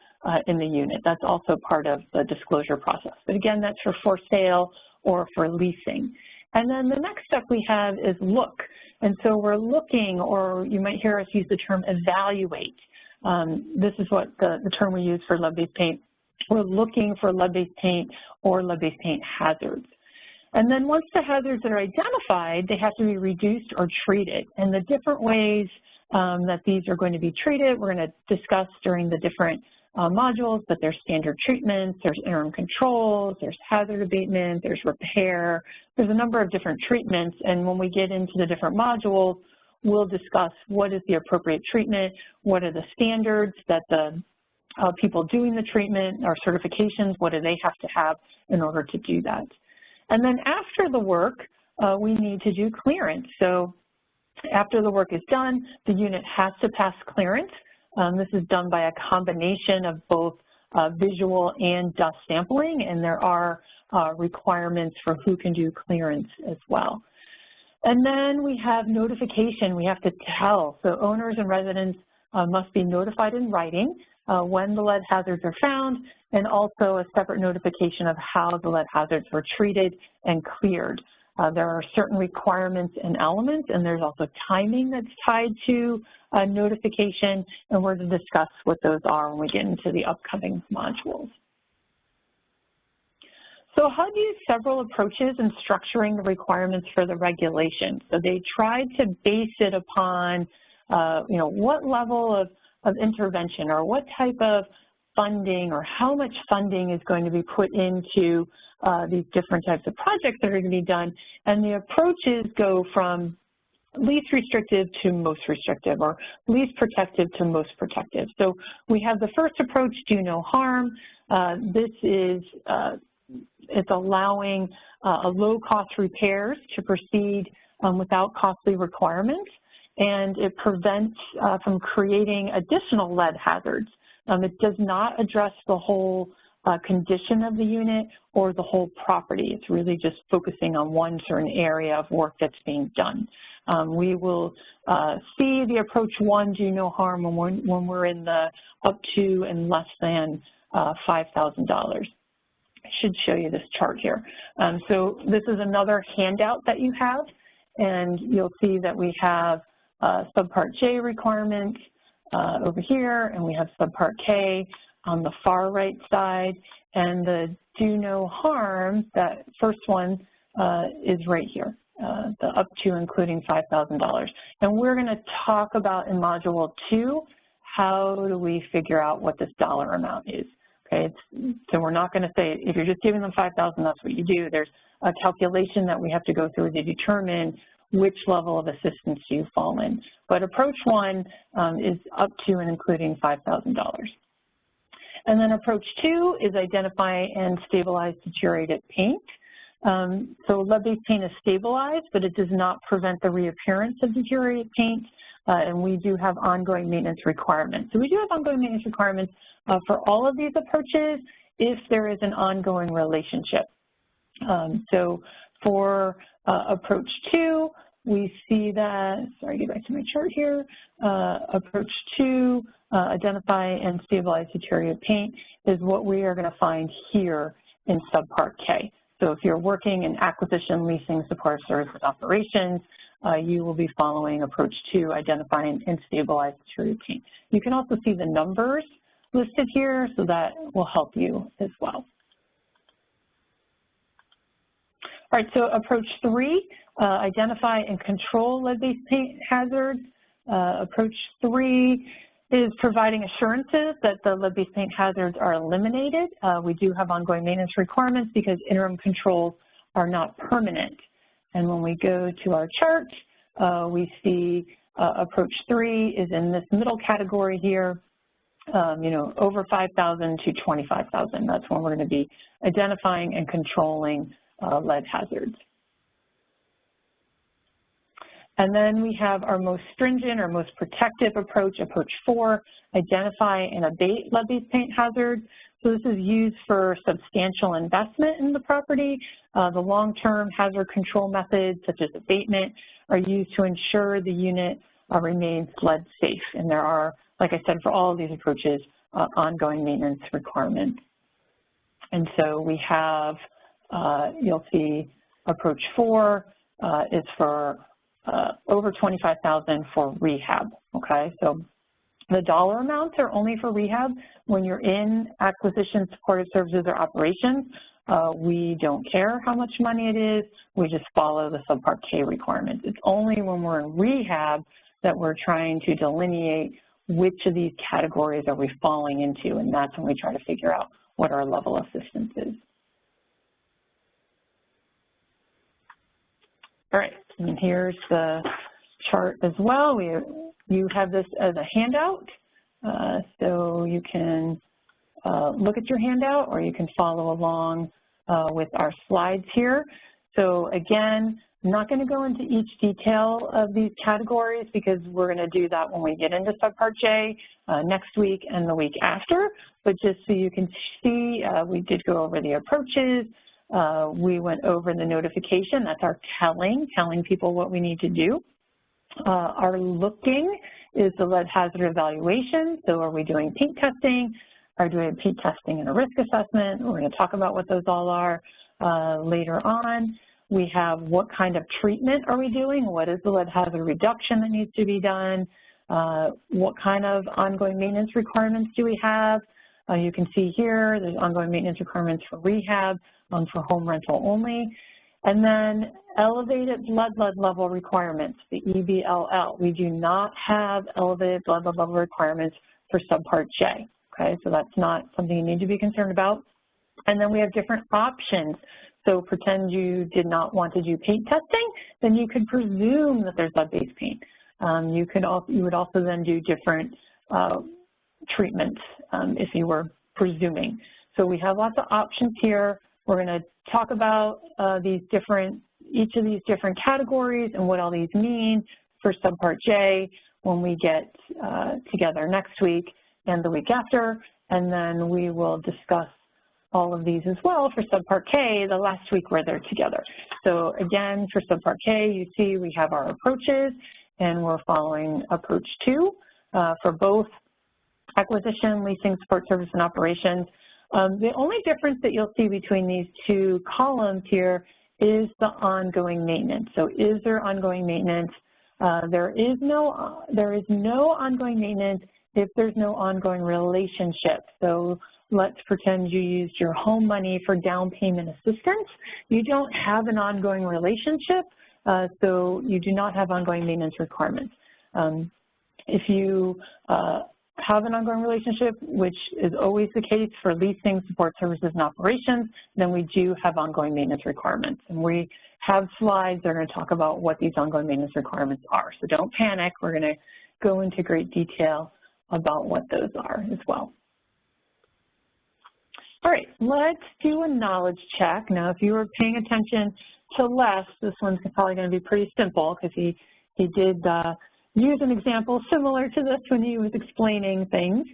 in the unit. That's also part of the disclosure process. But again, that's for sale or for leasing. And then the next step we have is look. And so we're looking, or you might hear us use the term evaluate. This is what the term we use for lead-based paint. We're looking for lead-based paint or lead-based paint hazards. And then once the hazards are identified, they have to be reduced or treated. And the different ways that these are going to be treated, we're going to discuss during the different modules, but there's standard treatments, there's interim controls, there's hazard abatement, there's repair, there's a number of different treatments, and when we get into the different modules, we'll discuss what is the appropriate treatment, what are the standards that the people doing the treatment, or certifications, what do they have to have in order to do that. And then after the work, we need to do clearance. So after the work is done, the unit has to pass clearance. This is done by a combination of both visual and dust sampling, and there are requirements for who can do clearance as well. And then we have notification. We have to tell. So owners and residents must be notified in writing when the lead hazards are found, and also a separate notification of how the lead hazards were treated and cleared. There are certain requirements and elements, and there's also timing that's tied to notification, and we're to discuss what those are when we get into the upcoming modules. So HUD used several approaches in structuring the requirements for the regulation. So they tried to base it upon, what level of intervention or what type of funding or how much funding is going to be put into these different types of projects that are going to be done. And the approaches go from least restrictive to most restrictive, or least protective to most protective. So we have the first approach, do no harm. This is, it's allowing a low-cost repairs to proceed without costly requirements, and it prevents from creating additional lead hazards. It does not address the whole condition of the unit or the whole property. It's really just focusing on one certain area of work that's being done. We will see the approach 1, do no harm, when we're in the up to and less than $5,000. I should show you this chart here. So this is another handout that you have, and you'll see that we have Subpart J requirements over here, and we have Subpart K on the far right side, and the do no harm, that first one is right here, the up to including $5,000. And we're going to talk about in Module 2, how do we figure out what this dollar amount is. Okay, so we're not going to say, if you're just giving them $5,000, that's what you do. There's a calculation that we have to go through to determine which level of assistance you fall in. But approach 1 is up to and including $5,000. And then approach 2 is identify and stabilize deteriorated paint. So lead-based paint is stabilized, but it does not prevent the reappearance of deteriorated paint, and we do have ongoing maintenance requirements. So we do have ongoing maintenance requirements for all of these approaches if there is an ongoing relationship. So for approach 2, we see that, sorry, get back to my chart here, approach 2, identify and stabilize deteriorated paint, is what we are going to find here in Subpart K. So if you're working in acquisition, leasing, support services operations, you will be following approach 2, identifying and stabilize deteriorated paint. You can also see the numbers listed here, so that will help you as well. All right, so approach 3, identify and control lead-based paint hazards. Approach 3 is providing assurances that the lead-based paint hazards are eliminated. We do have ongoing maintenance requirements because interim controls are not permanent. And when we go to our chart, we see approach 3 is in this middle category here, over 5,000 to 25,000. That's when we're going to be identifying and controlling lead hazards. And then we have our most stringent or most protective approach, approach 4, identify and abate lead-based paint hazards. So this is used for substantial investment in the property. The long-term hazard control methods, such as abatement, are used to ensure the unit remains lead safe. And there are, like I said, for all of these approaches, ongoing maintenance requirements. And so we have, you'll see approach 4 is for over $25,000 for rehab, okay? So the dollar amounts are only for rehab. When you're in acquisition, supportive services, or operations, we don't care how much money it is. We just follow the Subpart K requirements. It's only when we're in rehab that we're trying to delineate which of these categories are we falling into, and that's when we try to figure out what our level of assistance is. All right, and here's the chart as well. You have this as a handout, so you can look at your handout, or you can follow along with our slides here. So again, I'm not going to go into each detail of these categories because we're going to do that when we get into Subpart J next week and the week after, but just so you can see, we did go over the approaches. We went over the notification. That's our telling people what we need to do. Our looking is the lead hazard evaluation. So are we doing paint testing? Are we doing paint testing and a risk assessment? We're going to talk about what those all are later on. We have what kind of treatment are we doing? What is the lead hazard reduction that needs to be done? What kind of ongoing maintenance requirements do we have? You can see here there's ongoing maintenance requirements for rehab, for home rental only. And then elevated blood level requirements, the EBLL. We do not have elevated blood level requirements for Subpart J, okay? So that's not something you need to be concerned about. And then we have different options. So pretend you did not want to do paint testing, then you could presume that there's lead-based paint. You would also then do different treatments if you were presuming. So we have lots of options here. We're going to talk about each of these different categories and what all these mean for Subpart J when we get together next week and the week after, and then we will discuss all of these as well for Subpart K the last week where they're together. So again, for Subpart K, you see we have our approaches, and we're following approach 2 for both acquisition, leasing, support service, and operations. The only difference that you'll see between these two columns here is the ongoing maintenance. So is there ongoing maintenance? There is no ongoing maintenance if there's no ongoing relationship. So let's pretend you used your home money for down payment assistance. You don't have an ongoing relationship, so you do not have ongoing maintenance requirements. If you have an ongoing relationship, which is always the case for leasing, support services, and operations, then we do have ongoing maintenance requirements. And we have slides that are going to talk about what these ongoing maintenance requirements are. So don't panic. We're going to go into great detail about what those are as well. All right, let's do a knowledge check. Now, if you were paying attention to Les, this one's probably going to be pretty simple because he did use an example similar to this when he was explaining things.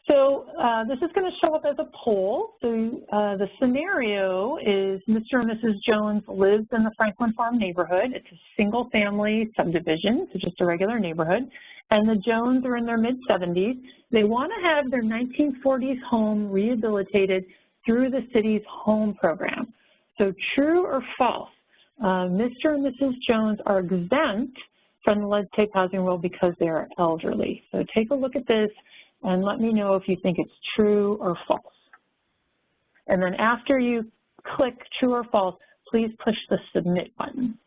So this is going to show up as a poll. So the scenario is Mr. and Mrs. Jones lives in the Franklin Farm neighborhood. It's a single family subdivision, so just a regular neighborhood. And the Jones are in their mid-70s. They want to have their 1940s home rehabilitated through the city's home program. So true or false, Mr. and Mrs. Jones are exempt from the lead safe housing rule because they are elderly. So take a look at this and let me know if you think it's true or false. And then after you click true or false, please push the submit button.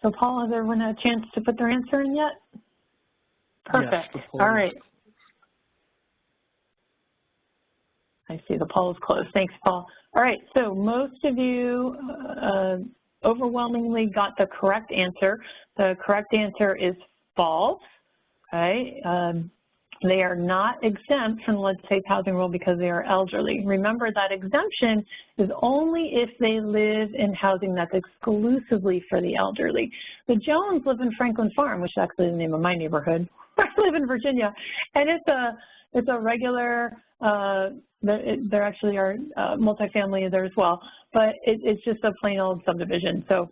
So Paul, has everyone had a chance to put their answer in yet? Perfect. Yes, all right. I see the poll is closed. Thanks, Paul. All right, so most of you overwhelmingly got the correct answer. The correct answer is false, okay? They are not exempt from the lead-safe housing rule because they are elderly. Remember that exemption is only if they live in housing that's exclusively for the elderly. The Jones live in Franklin Farm, which is actually the name of my neighborhood. I live in Virginia, and it's a regular, there actually are multifamily there as well, but it's just a plain old subdivision. So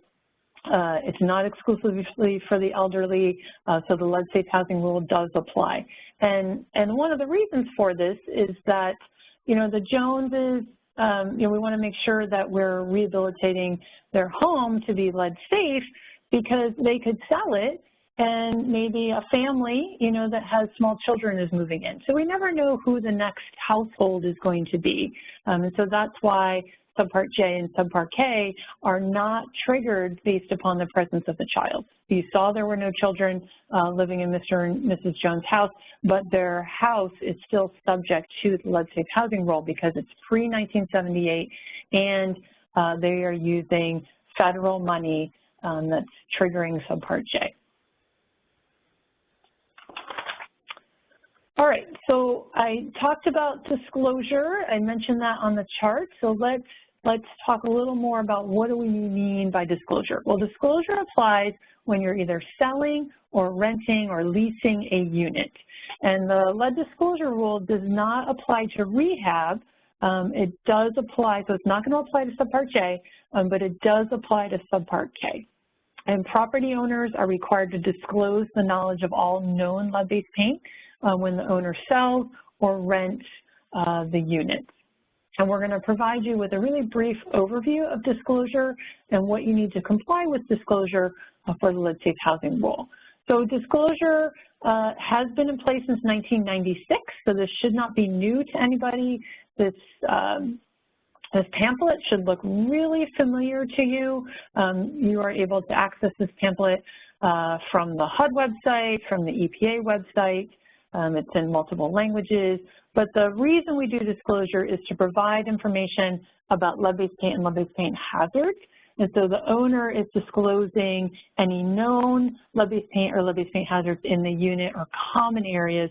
it's not exclusively for the elderly, so the lead-safe housing rule does apply. And one of the reasons for this is that, you know, the Joneses, you know, we want to make sure that we're rehabilitating their home to be lead-safe because they could sell it and maybe a family, you know, that has small children is moving in. So we never know who the next household is going to be. And so that's why Subpart J and Subpart K are not triggered based upon the presence of the child. You saw there were no children living in Mr. and Mrs. Jones' house, but their house is still subject to the lead-safe housing rule because it's pre-1978 and they are using federal money that's triggering Subpart J. All right, so I talked about disclosure. I mentioned that on the chart. So let's talk a little more about what do we mean by disclosure. Well, disclosure applies when you're either selling or renting or leasing a unit. And the lead disclosure rule does not apply to rehab. It does apply, so it's not going to apply to Subpart J, but it does apply to Subpart K. And property owners are required to disclose the knowledge of all known lead-based paint when the owner sells or rents the unit. And we're going to provide you with a really brief overview of disclosure and what you need to comply with disclosure for the lead-safe housing rule. So disclosure has been in place since 1996, so this should not be new to anybody. This pamphlet should look really familiar to you. You are able to access this pamphlet from the HUD website, from the EPA website. It's in multiple languages, but the reason we do disclosure is to provide information about lead-based paint and lead-based paint hazards. And so the owner is disclosing any known lead-based paint or lead-based paint hazards in the unit or common areas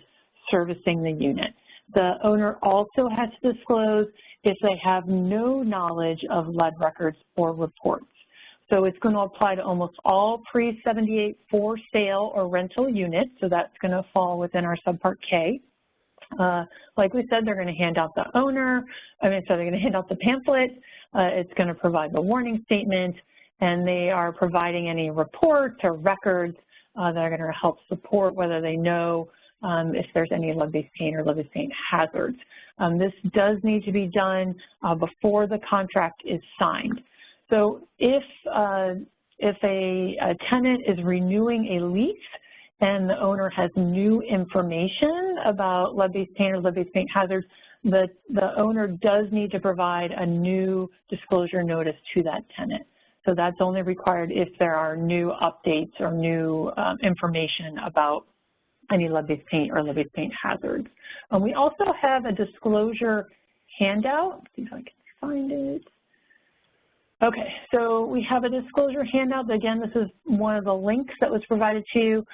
servicing the unit. The owner also has to disclose if they have no knowledge of lead records or reports. So it's going to apply to almost all pre-78 for sale or rental units, so that's going to fall within our Subpart K. Like we said, they're going to hand out the they're going to hand out the pamphlet. It's going to provide the warning statement, and they are providing any reports or records that are going to help support whether they know if there's any lead-based paint or lead-based paint hazards. This does need to be done before the contract is signed. So if a tenant is renewing a lease and the owner has new information about lead-based paint or lead-based paint hazards, the owner does need to provide a new disclosure notice to that tenant. So that's only required if there are new updates or new information about any lead-based paint or lead-based paint hazards. We also have a disclosure handout. Let's see if I can find it. Okay, so we have a disclosure handout. Again, this is one of the links that was provided to you.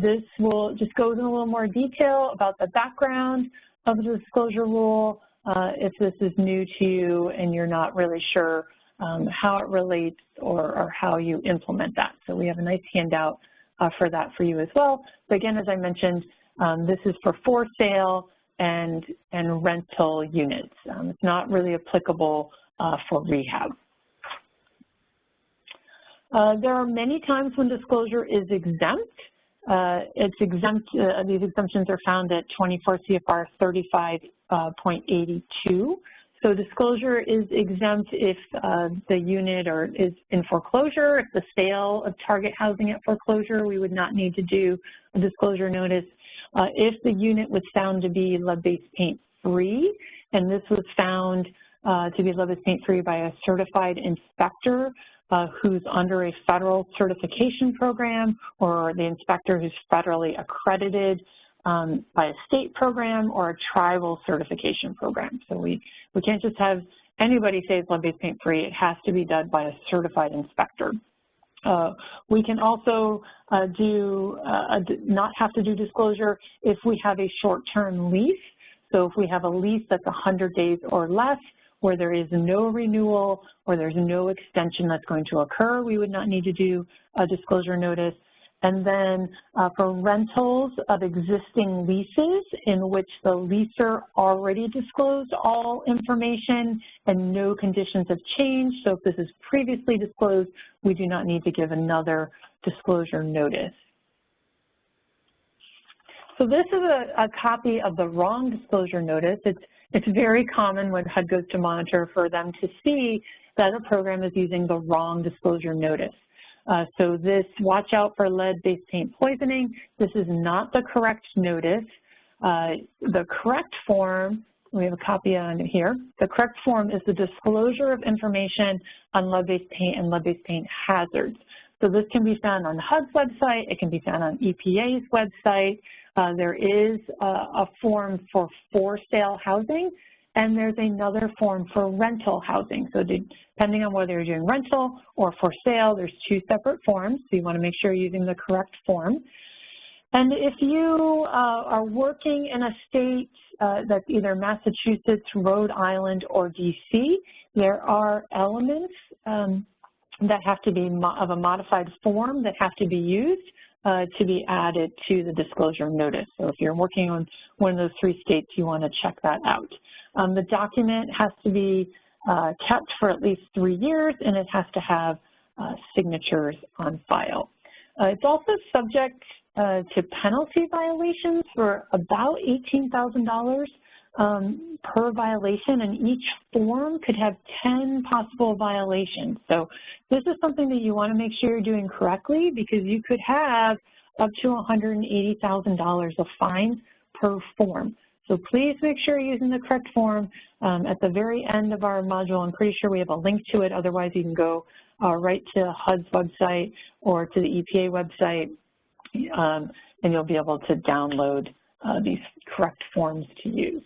This will just goes in a little more detail about the background of the disclosure rule, if this is new to you and you're not really sure how it relates or how you implement that. So we have a nice handout for that for you as well. So again, as I mentioned, this is for sale and rental units. It's not really applicable for rehab. There are many times when disclosure is exempt. It's exempt, these exemptions are found at 24 CFR 35.82. So disclosure is exempt if the unit is in foreclosure. If the sale of target housing at foreclosure, we would not need to do a disclosure notice. If the unit was found to be lead-based paint free, and this was found to be lead-based paint free by a certified inspector who's under a federal certification program, or the inspector who's federally accredited, by a state program or a tribal certification program. So we can't just have anybody say it's lead-based paint free. It has to be done by a certified inspector. We can also not have to do disclosure if we have a short-term lease. So if we have a lease that's 100 days or less, where there is no renewal or there's no extension that's going to occur, we would not need to do a disclosure notice. And then for rentals of existing leases in which the leaser already disclosed all information and no conditions have changed. So if this is previously disclosed, we do not need to give another disclosure notice. So this is a copy of the wrong disclosure notice. It's very common when HUD goes to monitor for them to see that a program is using the wrong disclosure notice. So this, watch out for lead-based paint poisoning. This is not the correct notice. The correct form, we have a copy on it here. The correct form is the disclosure of information on lead-based paint and lead-based paint hazards. So this can be found on HUD's website. It can be found on EPA's website. There is a form for sale housing, and there's another form for rental housing. So depending on whether you're doing rental or for sale, there's two separate forms. So you want to make sure you're using the correct form. And if you are working in a state that's either Massachusetts, Rhode Island, or DC, there are elements that have to be of a modified form that have to be used to be added to the disclosure notice. So if you're working on one of those three states, you want to check that out. The document has to be kept for at least 3 years, and it has to have signatures on file. It's also subject to penalty violations for about $18,000 per violation, and each form could have 10 possible violations. So this is something that you want to make sure you're doing correctly, because you could have up to $180,000 of fines per form. So please make sure you're using the correct form. At the very end of our module, I'm pretty sure we have a link to it. Otherwise, you can go right to HUD's website or to the EPA website, and you'll be able to download these correct forms to use.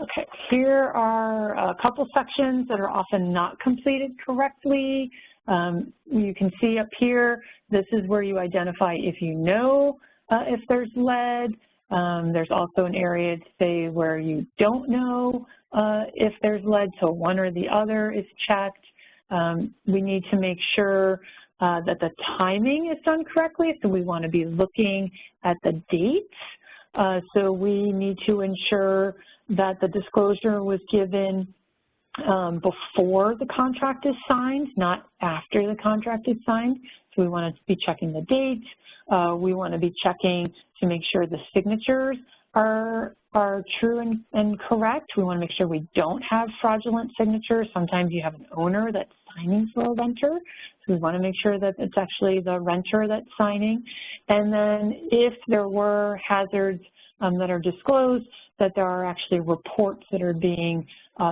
Okay, here are a couple sections that are often not completed correctly. You can see up here, this is where you identify if you know if there's lead. There's also an area to say where you don't know if there's lead, so one or the other is checked. We need to make sure that the timing is done correctly, so we want to be looking at the dates. So we need to ensure that the disclosure was given before the contract is signed, not after the contract is signed. So we want to be checking the dates. We want to be checking to make sure the signatures are true and correct. We want to make sure we don't have fraudulent signatures. Sometimes you have an owner that's signing for a renter. So we want to make sure that it's actually the renter that's signing. And then if there were hazards that are disclosed, that there are actually reports that are being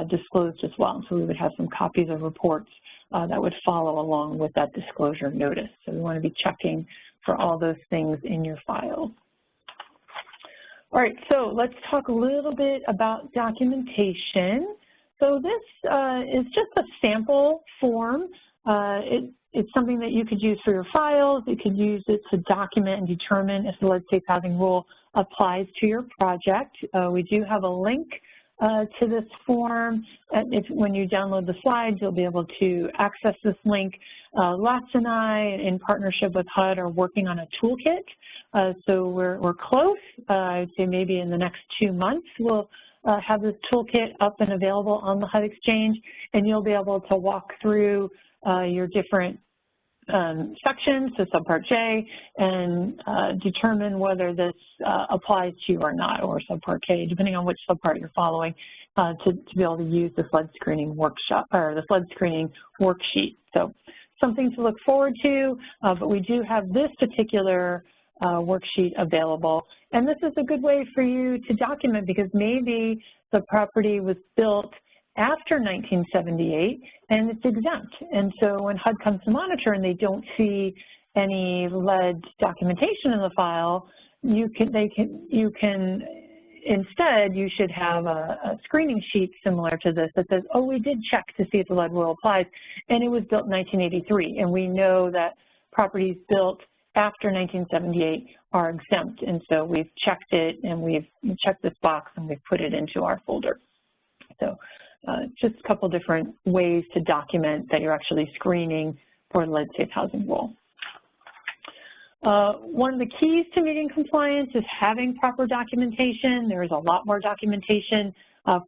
disclosed as well. So we would have some copies of reports that would follow along with that disclosure notice. So we want to be checking for all those things in your files. All right, so let's talk a little bit about documentation. So this is just a sample form. It's something that you could use for your files. You could use it to document and determine if the lead-safe housing rule applies to your project. We do have a link to this form. When you download the slides, you'll be able to access this link. Les and I, in partnership with HUD, are working on a toolkit. So we're close. I would say maybe in the next 2 months, we'll have this toolkit up and available on the HUD Exchange, and you'll be able to walk through your different sections, so Subpart J, and determine whether this applies to you or not, or Subpart K, depending on which subpart you're following, to be able to use the lead screening workshop or the lead screening worksheet. So something to look forward to, but we do have this particular worksheet available, and this is a good way for you to document, because maybe the property was built after 1978 and it's exempt. And so when HUD comes to monitor and they don't see any lead documentation in the file, instead, you should have a screening sheet similar to this that says, oh, we did check to see if the lead rule applies, and it was built in 1983, and we know that properties built after 1978 are exempt, and so we've checked it, and we've checked this box, and we've put it into our folder. So just a couple different ways to document that you're actually screening for lead-safe housing rule. One of the keys to meeting compliance is having proper documentation. There is a lot more documentation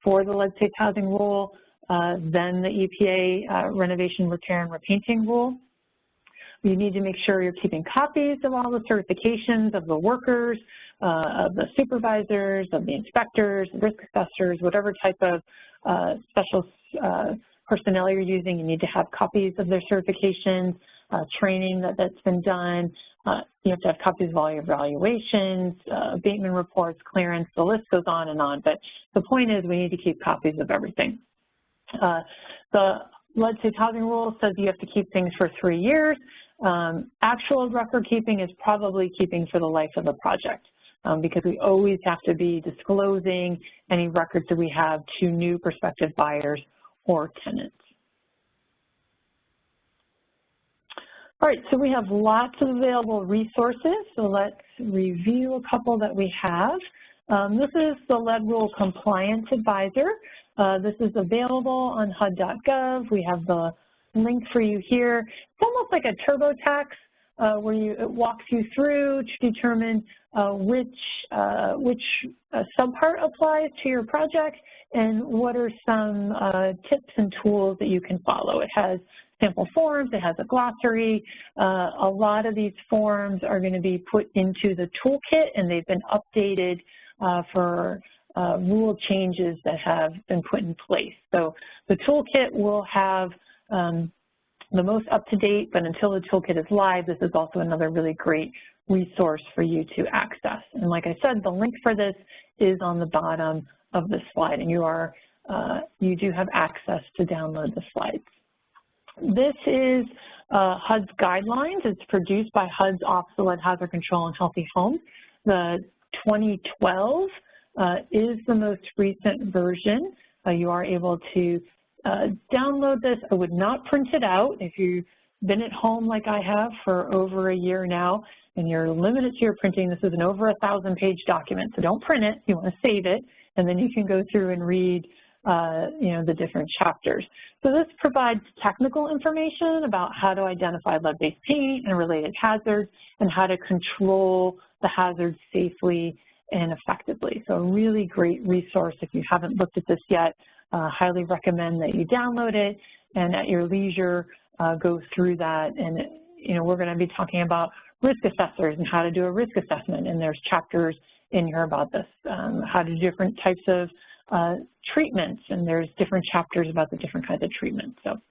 for the lead-safe housing rule than the EPA renovation, repair, and repainting rule. You need to make sure you're keeping copies of all the certifications of the workers, of the supervisors, of the inspectors, risk assessors, whatever type of special personnel you're using. You need to have copies of their certifications, training that's been done. You have to have copies of all your evaluations, abatement reports, clearance, the list goes on and on. But the point is we need to keep copies of everything. The lead-safe housing rule says you have to keep things for 3 years. Actual record keeping is probably keeping for the life of the project because we always have to be disclosing any records that we have to new prospective buyers or tenants. All right, so we have lots of available resources, so let's review a couple that we have. This is the Lead Rule Compliance Advisor. This is available on HUD.gov. We have the link for you here. It's almost like a TurboTax where it walks you through to determine which subpart applies to your project and what are some tips and tools that you can follow. It has sample forms, it has a glossary. A lot of these forms are going to be put into the toolkit and they've been updated for rule changes that have been put in place. So the toolkit will have the most up-to-date, but until the toolkit is live, this is also another really great resource for you to access. And like I said, the link for this is on the bottom of the slide, and you do have access to download the slides. This is HUD's guidelines. It's produced by HUD's Office of Lead Hazard Control and Healthy Homes. The 2012 is the most recent version. You are able to download this. I would not print it out. If you've been at home like I have for over a year now and you're limited to your printing, this is an over 1,000-page document, so don't print it. You want to save it, and then you can go through and read the different chapters. So this provides technical information about how to identify lead-based paint and related hazards and how to control the hazards safely and effectively. So a really great resource. If you haven't looked at this yet, highly recommend that you download it and at your leisure go through that. And we're going to be talking about risk assessors and how to do a risk assessment, and there's chapters in here about this, how to do different types of treatments, and there's different chapters about the different kinds of treatments. So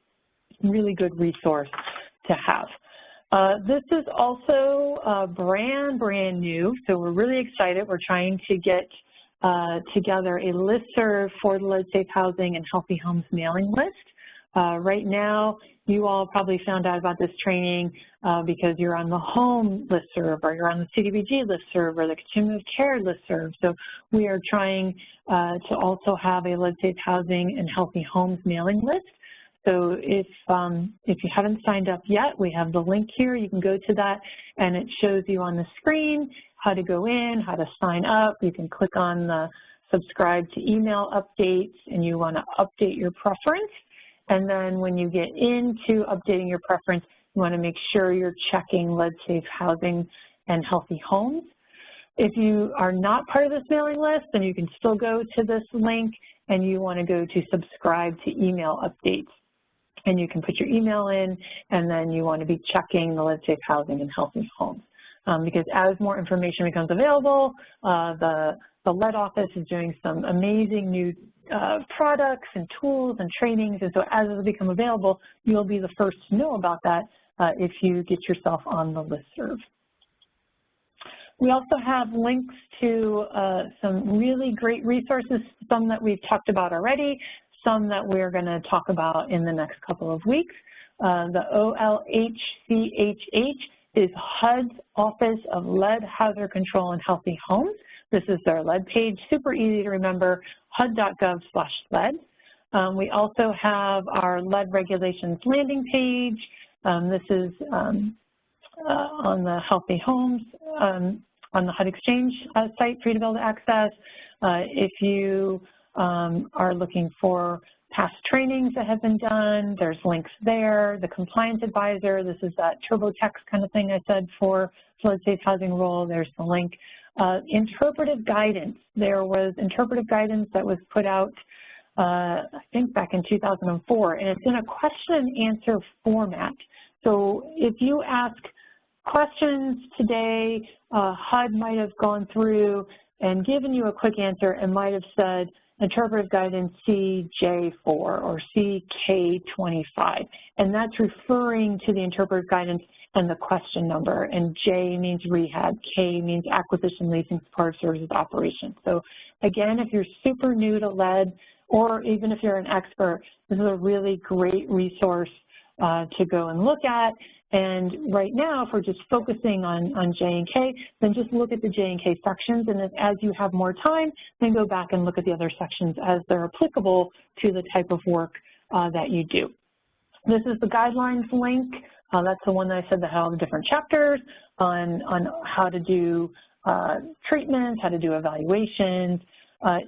really good resource to have. This is also brand new, so we're really excited. We're trying to get together a listserv for the Lead Safe Housing and Healthy Homes mailing list. Right now, you all probably found out about this training because you're on the home listserv, or you're on the CDBG listserv, or the continuum of care listserv. So we are trying to also have a Lead Safe Housing and Healthy Homes mailing list. So if you haven't signed up yet, we have the link here. You can go to that, and it shows you on the screen how to go in, how to sign up. You can click on the subscribe to email updates, and you want to update your preference. And then when you get into updating your preference, you want to make sure you're checking Lead Safe Housing and Healthy Homes. If you are not part of this mailing list, then you can still go to this link, and you want to go to subscribe to email updates. And you can put your email in, and then you want to be checking the Lead Safe Housing and Healthy Homes. Because as more information becomes available, the Lead Office is doing some amazing new products and tools and trainings, and so as it become available, you'll be the first to know about that if you get yourself on the listserv. We also have links to some really great resources, some that we've talked about already, some that we're going to talk about in the next couple of weeks. The OLHCHH is HUD's Office of Lead Hazard Control and Healthy Homes. This is their lead page, super easy to remember, hud.gov/lead. We also have our lead regulations landing page. This is on the Healthy Homes, on the HUD Exchange site for you to be able to access. If you are looking for past trainings that have been done, there's links there. The Compliance Advisor, this is that TurboTax kind of thing I said for flood-safe housing rule, there's the link. Interpretive guidance, there was interpretive guidance that was put out I think back in 2004, and it's in a question and answer format. So if you ask questions today, HUD might have gone through and given you a quick answer and might have said interpretive guidance CJ4 or CK25, and that's referring to the interpretive guidance and the question number, and J means rehab, K means acquisition, leasing, support services, operations. So again, if you're super new to lead, or even if you're an expert, this is a really great resource to go and look at. And right now, if we're just focusing on J and K, then just look at the J and K sections, and as you have more time, then go back and look at the other sections as they're applicable to the type of work that you do. This is the guidelines link. That's the one that I said that had all the different chapters on how to do treatments, how to do evaluations.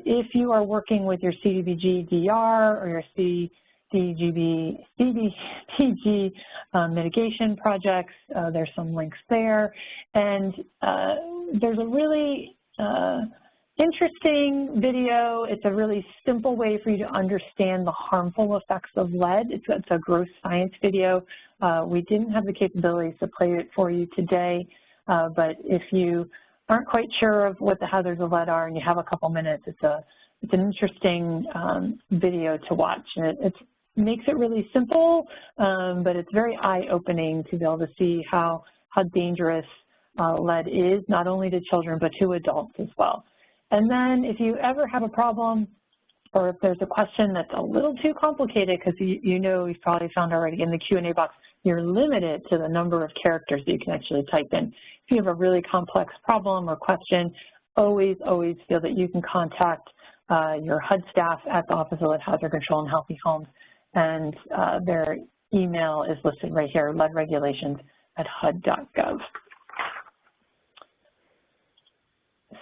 If you are working with your CDBG-DR or your CDBG mitigation projects, there's some links there. And there's a really interesting video. It's a really simple way for you to understand the harmful effects of lead. It's a gross science video. We didn't have the capabilities to play it for you today, but if you aren't quite sure of what the hazards of lead are and you have a couple minutes, it's an interesting video to watch. And it makes it really simple, but it's very eye-opening to be able to see how dangerous lead is, not only to children, but to adults as well. And then if you ever have a problem, or if there's a question that's a little too complicated, because you know you've probably found already in the Q&A box, you're limited to the number of characters that you can actually type in. If you have a really complex problem or question, always feel that you can contact your HUD staff at the Office of Lead Hazard Control and Healthy Homes, and their email is listed right here, leadregulations@hud.gov.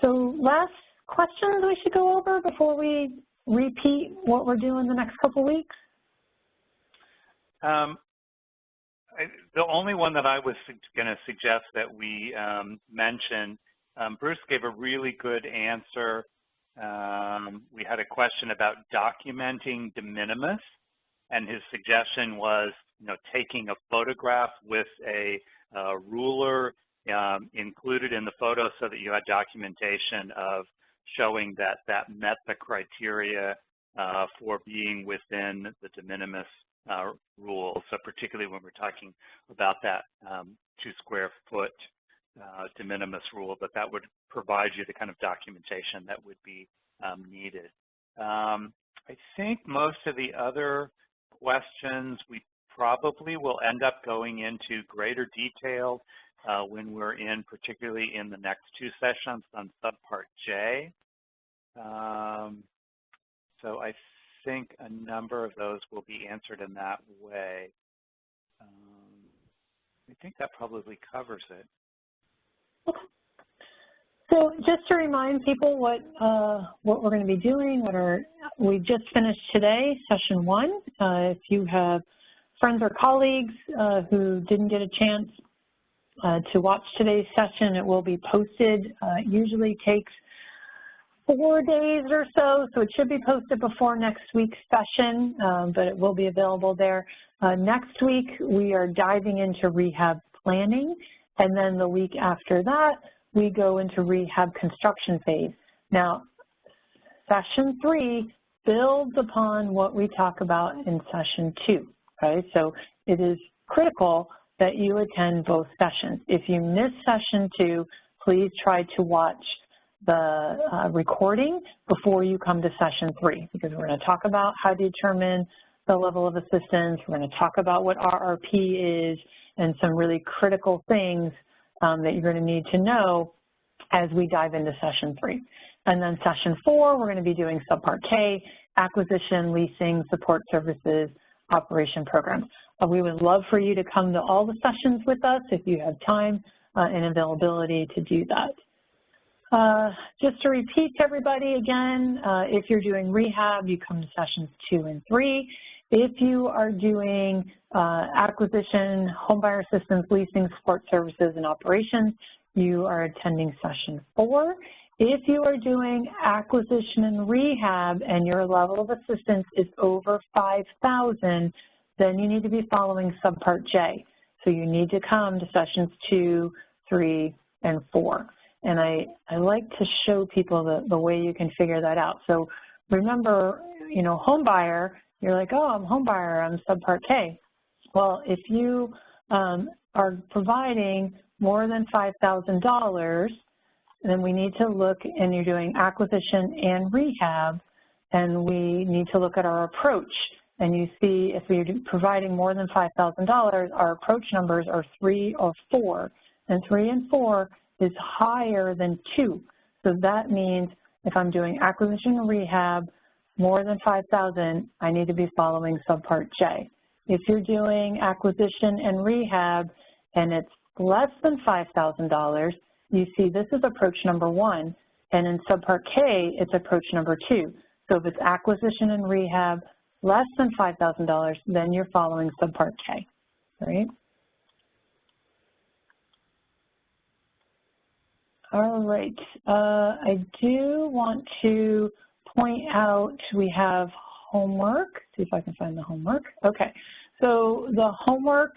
So last questions we should go over before we repeat what we're doing the next couple weeks? The only one that I was going to suggest that we mention, Bruce gave a really good answer. We had a question about documenting de minimis, and his suggestion was, taking a photograph with a ruler included in the photo so that you had documentation of showing that that met the criteria for being within the de minimis rule. So particularly when we're talking about that 2 square foot de minimis rule, that would provide you the kind of documentation that would be needed. I think most of the other questions we probably will end up going into greater detail when we're particularly in the next 2 sessions on Subpart J. So I think a number of those will be answered in that way. I think that probably covers it. Okay. So just to remind people what we're going to be doing, we just finished today, session 1. If you have friends or colleagues who didn't get a chance to watch today's session, it will be posted. It usually takes 4 days or so it should be posted before next week's session, but it will be available there. Next week, we are diving into rehab planning, and then the week after that, we go into rehab construction phase. Now, session 3 builds upon what we talk about in session 2, okay? So it is critical that you attend both sessions. If you miss session 2, please try to watch the recording before you come to session 3, because we're going to talk about how to determine the level of assistance. We're going to talk about what RRP is and some really critical things that you're going to need to know as we dive into session 3. And then session 4, we're going to be doing Subpart K, acquisition, leasing, support services, operation programs. We would love for you to come to all the sessions with us if you have time and availability to do that. Just to repeat to everybody again, if you're doing rehab, you come to sessions 2 and 3. If you are doing acquisition, homebuyer assistance, leasing, support services, and operations, you are attending session 4. If you are doing acquisition and rehab and your level of assistance is over 5,000, then you need to be following Subpart J. So you need to come to sessions 2, 3, and 4. And I like to show people the way you can figure that out. So remember, you know, home buyer, you're like, oh, I'm home buyer, I'm Subpart K. Well, if you are providing more than $5,000, then we need to look, and you're doing acquisition and rehab, and we need to look at our approach. And you see if we're providing more than $5,000, our approach numbers are 3 or 4, and 3 and 4 is higher than 2. So that means if I'm doing acquisition and rehab more than 5,000, I need to be following Subpart J. If you're doing acquisition and rehab and it's less than $5,000, you see this is approach number 1, and in Subpart K, it's approach number 2. So if it's acquisition and rehab less than $5,000, then you're following Subpart K, right? All right, I do want to point out we have homework. See if I can find the homework. Okay, so the homework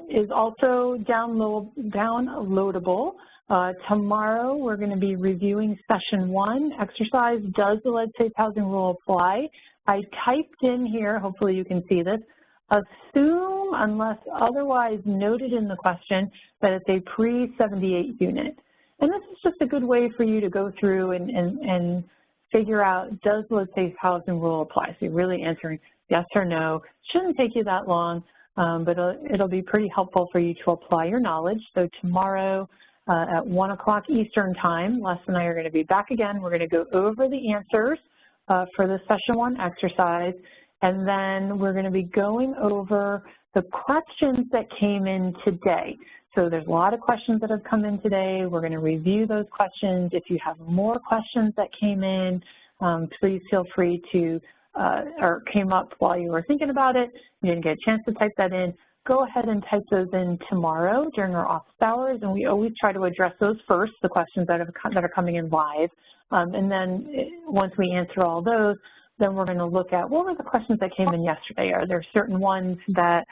is also downloadable. Tomorrow we're going to be reviewing session 1, exercise, does the lead-safe housing rule apply? I typed in here, hopefully you can see this, assume unless otherwise noted in the question that it's a pre-78 unit. And this is just a good way for you to go through and figure out, does the lead-safe housing rule apply? So you're really answering yes or no. Shouldn't take you that long, but it'll be pretty helpful for you to apply your knowledge. So tomorrow at 1 o'clock Eastern time, Les and I are going to be back again. We're going to go over the answers for the session 1 exercise, and then we're going to be going over the questions that came in today. So there's a lot of questions that have come in today. We're going to review those questions. If you have more questions that came in, please feel free to, or came up while you were thinking about it, you didn't get a chance to type that in, go ahead and type those in tomorrow during our office hours, and we always try to address those first, the questions that are coming in live. And then once we answer all those, then we're going to look at what were the questions that came in yesterday. Are there certain ones that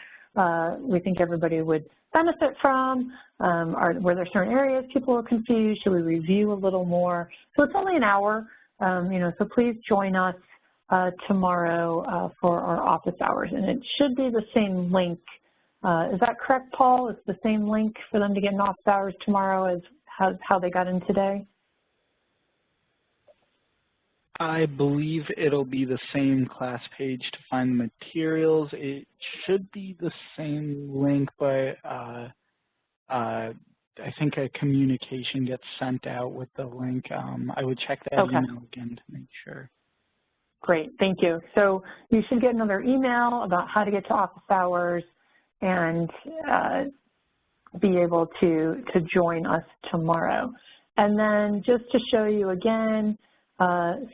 we think everybody would benefit from? Were there certain areas people were confused? Should we review a little more? So it's only an hour, you know, so please join us tomorrow for our office hours. And it should be the same link. Is that correct, Paul? It's the same link for them to get in office hours tomorrow as how they got in today? I believe it'll be the same class page to find materials. It should be the same link, but I think a communication gets sent out with the link. I would check that email again to make sure. Great, thank you. So you should get another email about how to get to office hours and be able to join us tomorrow. And then just to show you again,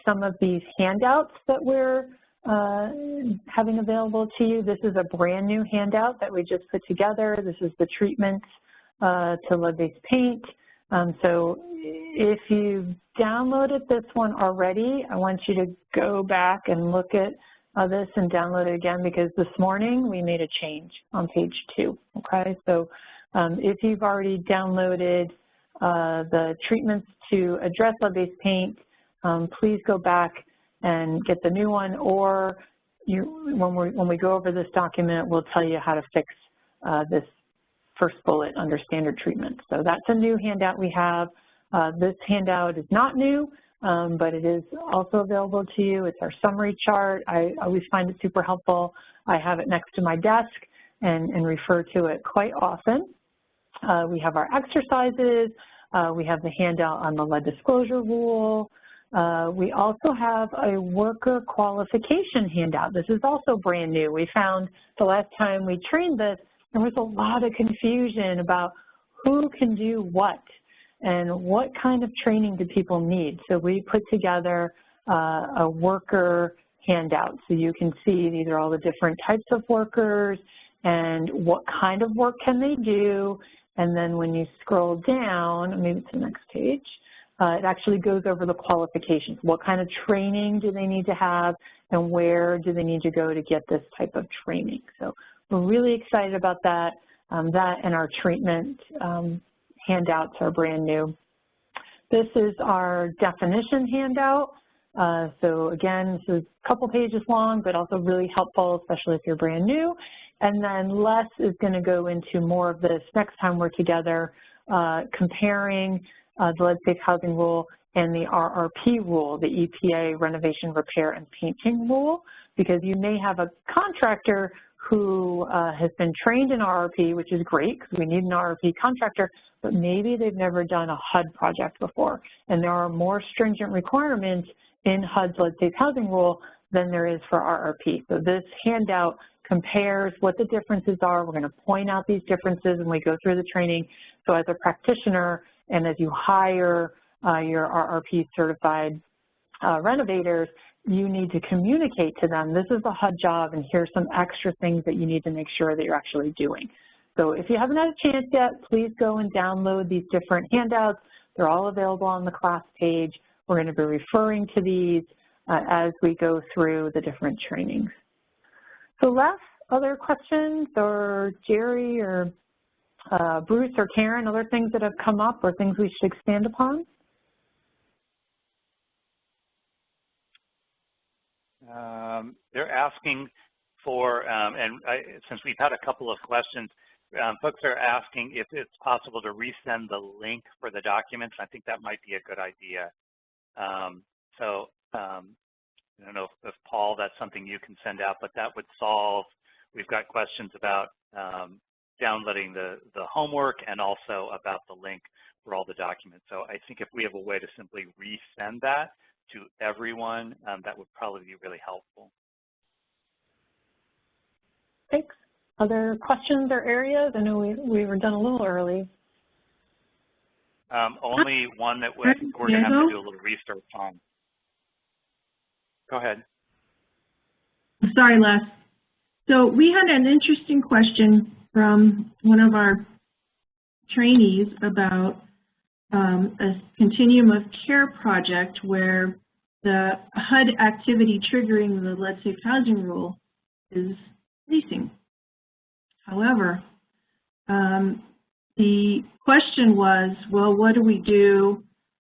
some of these handouts that we're having available to you. This is a brand new handout that we just put together. This is the treatments to lead-based paint. So if you've downloaded this one already, I want you to go back and look at this and download it again, because this morning we made a change on page 2, okay? So if you've already downloaded the treatments to address lead-based paint, please go back and get the new one, or when we go over this document, we'll tell you how to fix this first bullet under standard treatment. So that's a new handout we have. This handout is not new. but it is also available to you. It's our summary chart. I always find it super helpful. I have it next to my desk and refer to it quite often. We have our exercises. We have the handout on the lead disclosure rule. We also have a worker qualification handout. This is also brand new. We found the last time we trained this, there was a lot of confusion about who can do what and what kind of training do people need. So we put together a worker handout so you can see these are all the different types of workers and what kind of work can they do. And then when you scroll down, maybe it's the next page, it actually goes over the qualifications. What kind of training do they need to have and where do they need to go to get this type of training? So we're really excited about that. That and our treatment handouts are brand new. This is our definition handout. So again, this is a couple pages long, but also really helpful, especially if you're brand new. And then Les is going to go into more of this next time we're together, comparing the lead safe housing rule and the RRP rule, the EPA renovation, repair, and painting rule, because you may have a contractor who has been trained in RRP, which is great because we need an RRP contractor, but maybe they've never done a HUD project before. And there are more stringent requirements in HUD's lead safe housing rule than there is for RRP. So this handout compares what the differences are. We're going to point out these differences when we go through the training. So as a practitioner and as you hire your RRP certified renovators, you need to communicate to them, this is the HUD job and here's some extra things that you need to make sure that you're actually doing. So if you haven't had a chance yet, please go and download these different handouts. They're all available on the class page. We're going to be referring to these as we go through the different trainings. So Les, other questions, or Jerry or Bruce or Karen, other things that have come up or things we should expand upon? They're asking for, since we've had a couple of questions, folks are asking if it's possible to resend the link for the documents. I think that might be a good idea. I don't know if Paul, that's something you can send out, but that would solve, we've got questions about downloading the homework and also about the link for all the documents. So I think if we have a way to simply resend that to everyone, that would probably be really helpful. Thanks. Other questions or areas? I know we were done a little early. Only one that we're going to have to do a little research on. Go ahead. Sorry, Les. So we had an interesting question from one of our trainees about a continuum of care project where the HUD activity triggering the lead safe housing rule is leasing. However, the question was, well, what do we do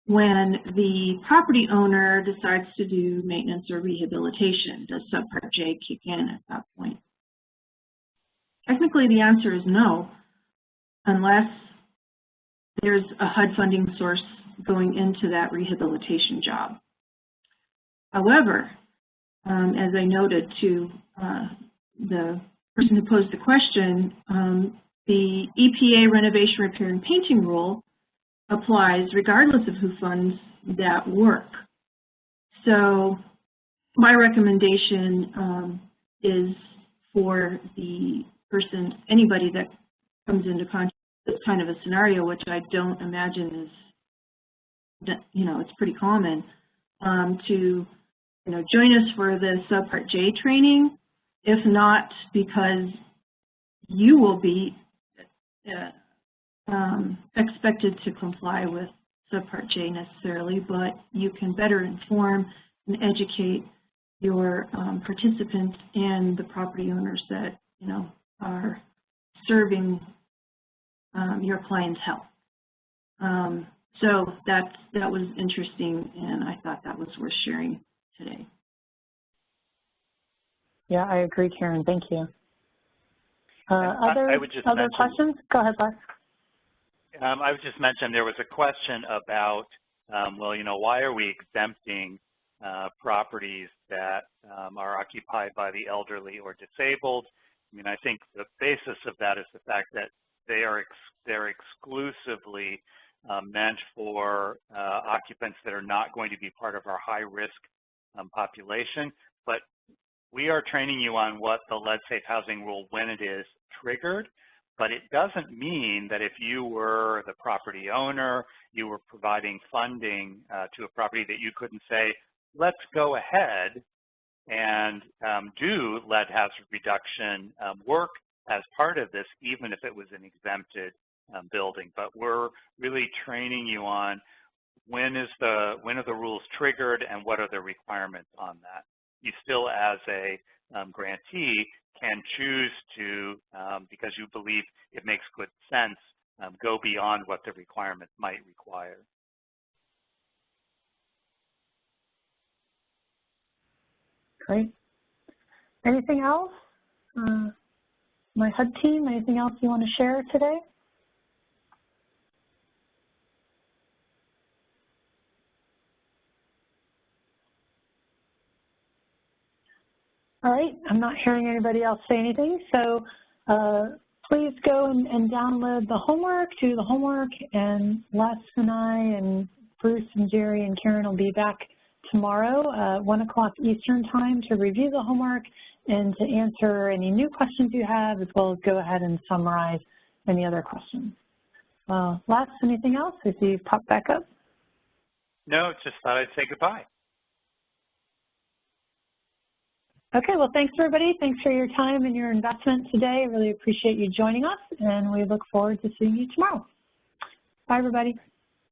when the property owner decides to do maintenance or rehabilitation? Does Subpart J kick in at that point? Technically, the answer is no, unless there's a HUD funding source going into that rehabilitation job. However, as I noted to the person who posed the question, the EPA renovation, repair, and painting rule applies regardless of who funds that work. So my recommendation is for the person, anybody that comes into contact with this kind of a scenario, which I don't imagine is, it's pretty common, to, join us for the Subpart J training, if not because you will be expected to comply with Subpart J necessarily, but you can better inform and educate your participants and the property owners that, are serving your clientele. So that was interesting, and I thought that was worth sharing today. Yeah, I agree, Karen. Thank you. Other questions? Go ahead, Les. I would just mention there was a question about well, you know, why are we exempting properties that are occupied by the elderly or disabled? I mean, I think the basis of that is the fact that they're exclusively meant for occupants that are not going to be part of our high-risk population. But we are training you on what the lead-safe housing rule, when it is triggered, but it doesn't mean that if you were the property owner, you were providing funding to a property, that you couldn't say, let's go ahead and do lead hazard reduction work as part of this, even if it was an exempted building. But we're really training you on when are the rules triggered and what are the requirements on that. You still, as a grantee, can choose to, because you believe it makes good sense, go beyond what the requirements might require. Great. Anything else? My HUD team, anything else you want to share today? All right, I'm not hearing anybody else say anything, so please go and download the homework, do the homework, and Les and I and Bruce and Jerry and Karen will be back tomorrow, 1 o'clock Eastern time, to review the homework and to answer any new questions you have, as well as go ahead and summarize any other questions. Les, anything else? I see you've popped back up. No, just thought I'd say goodbye. Okay, well, thanks, everybody. Thanks for your time and your investment today. I really appreciate you joining us, and we look forward to seeing you tomorrow. Bye, everybody.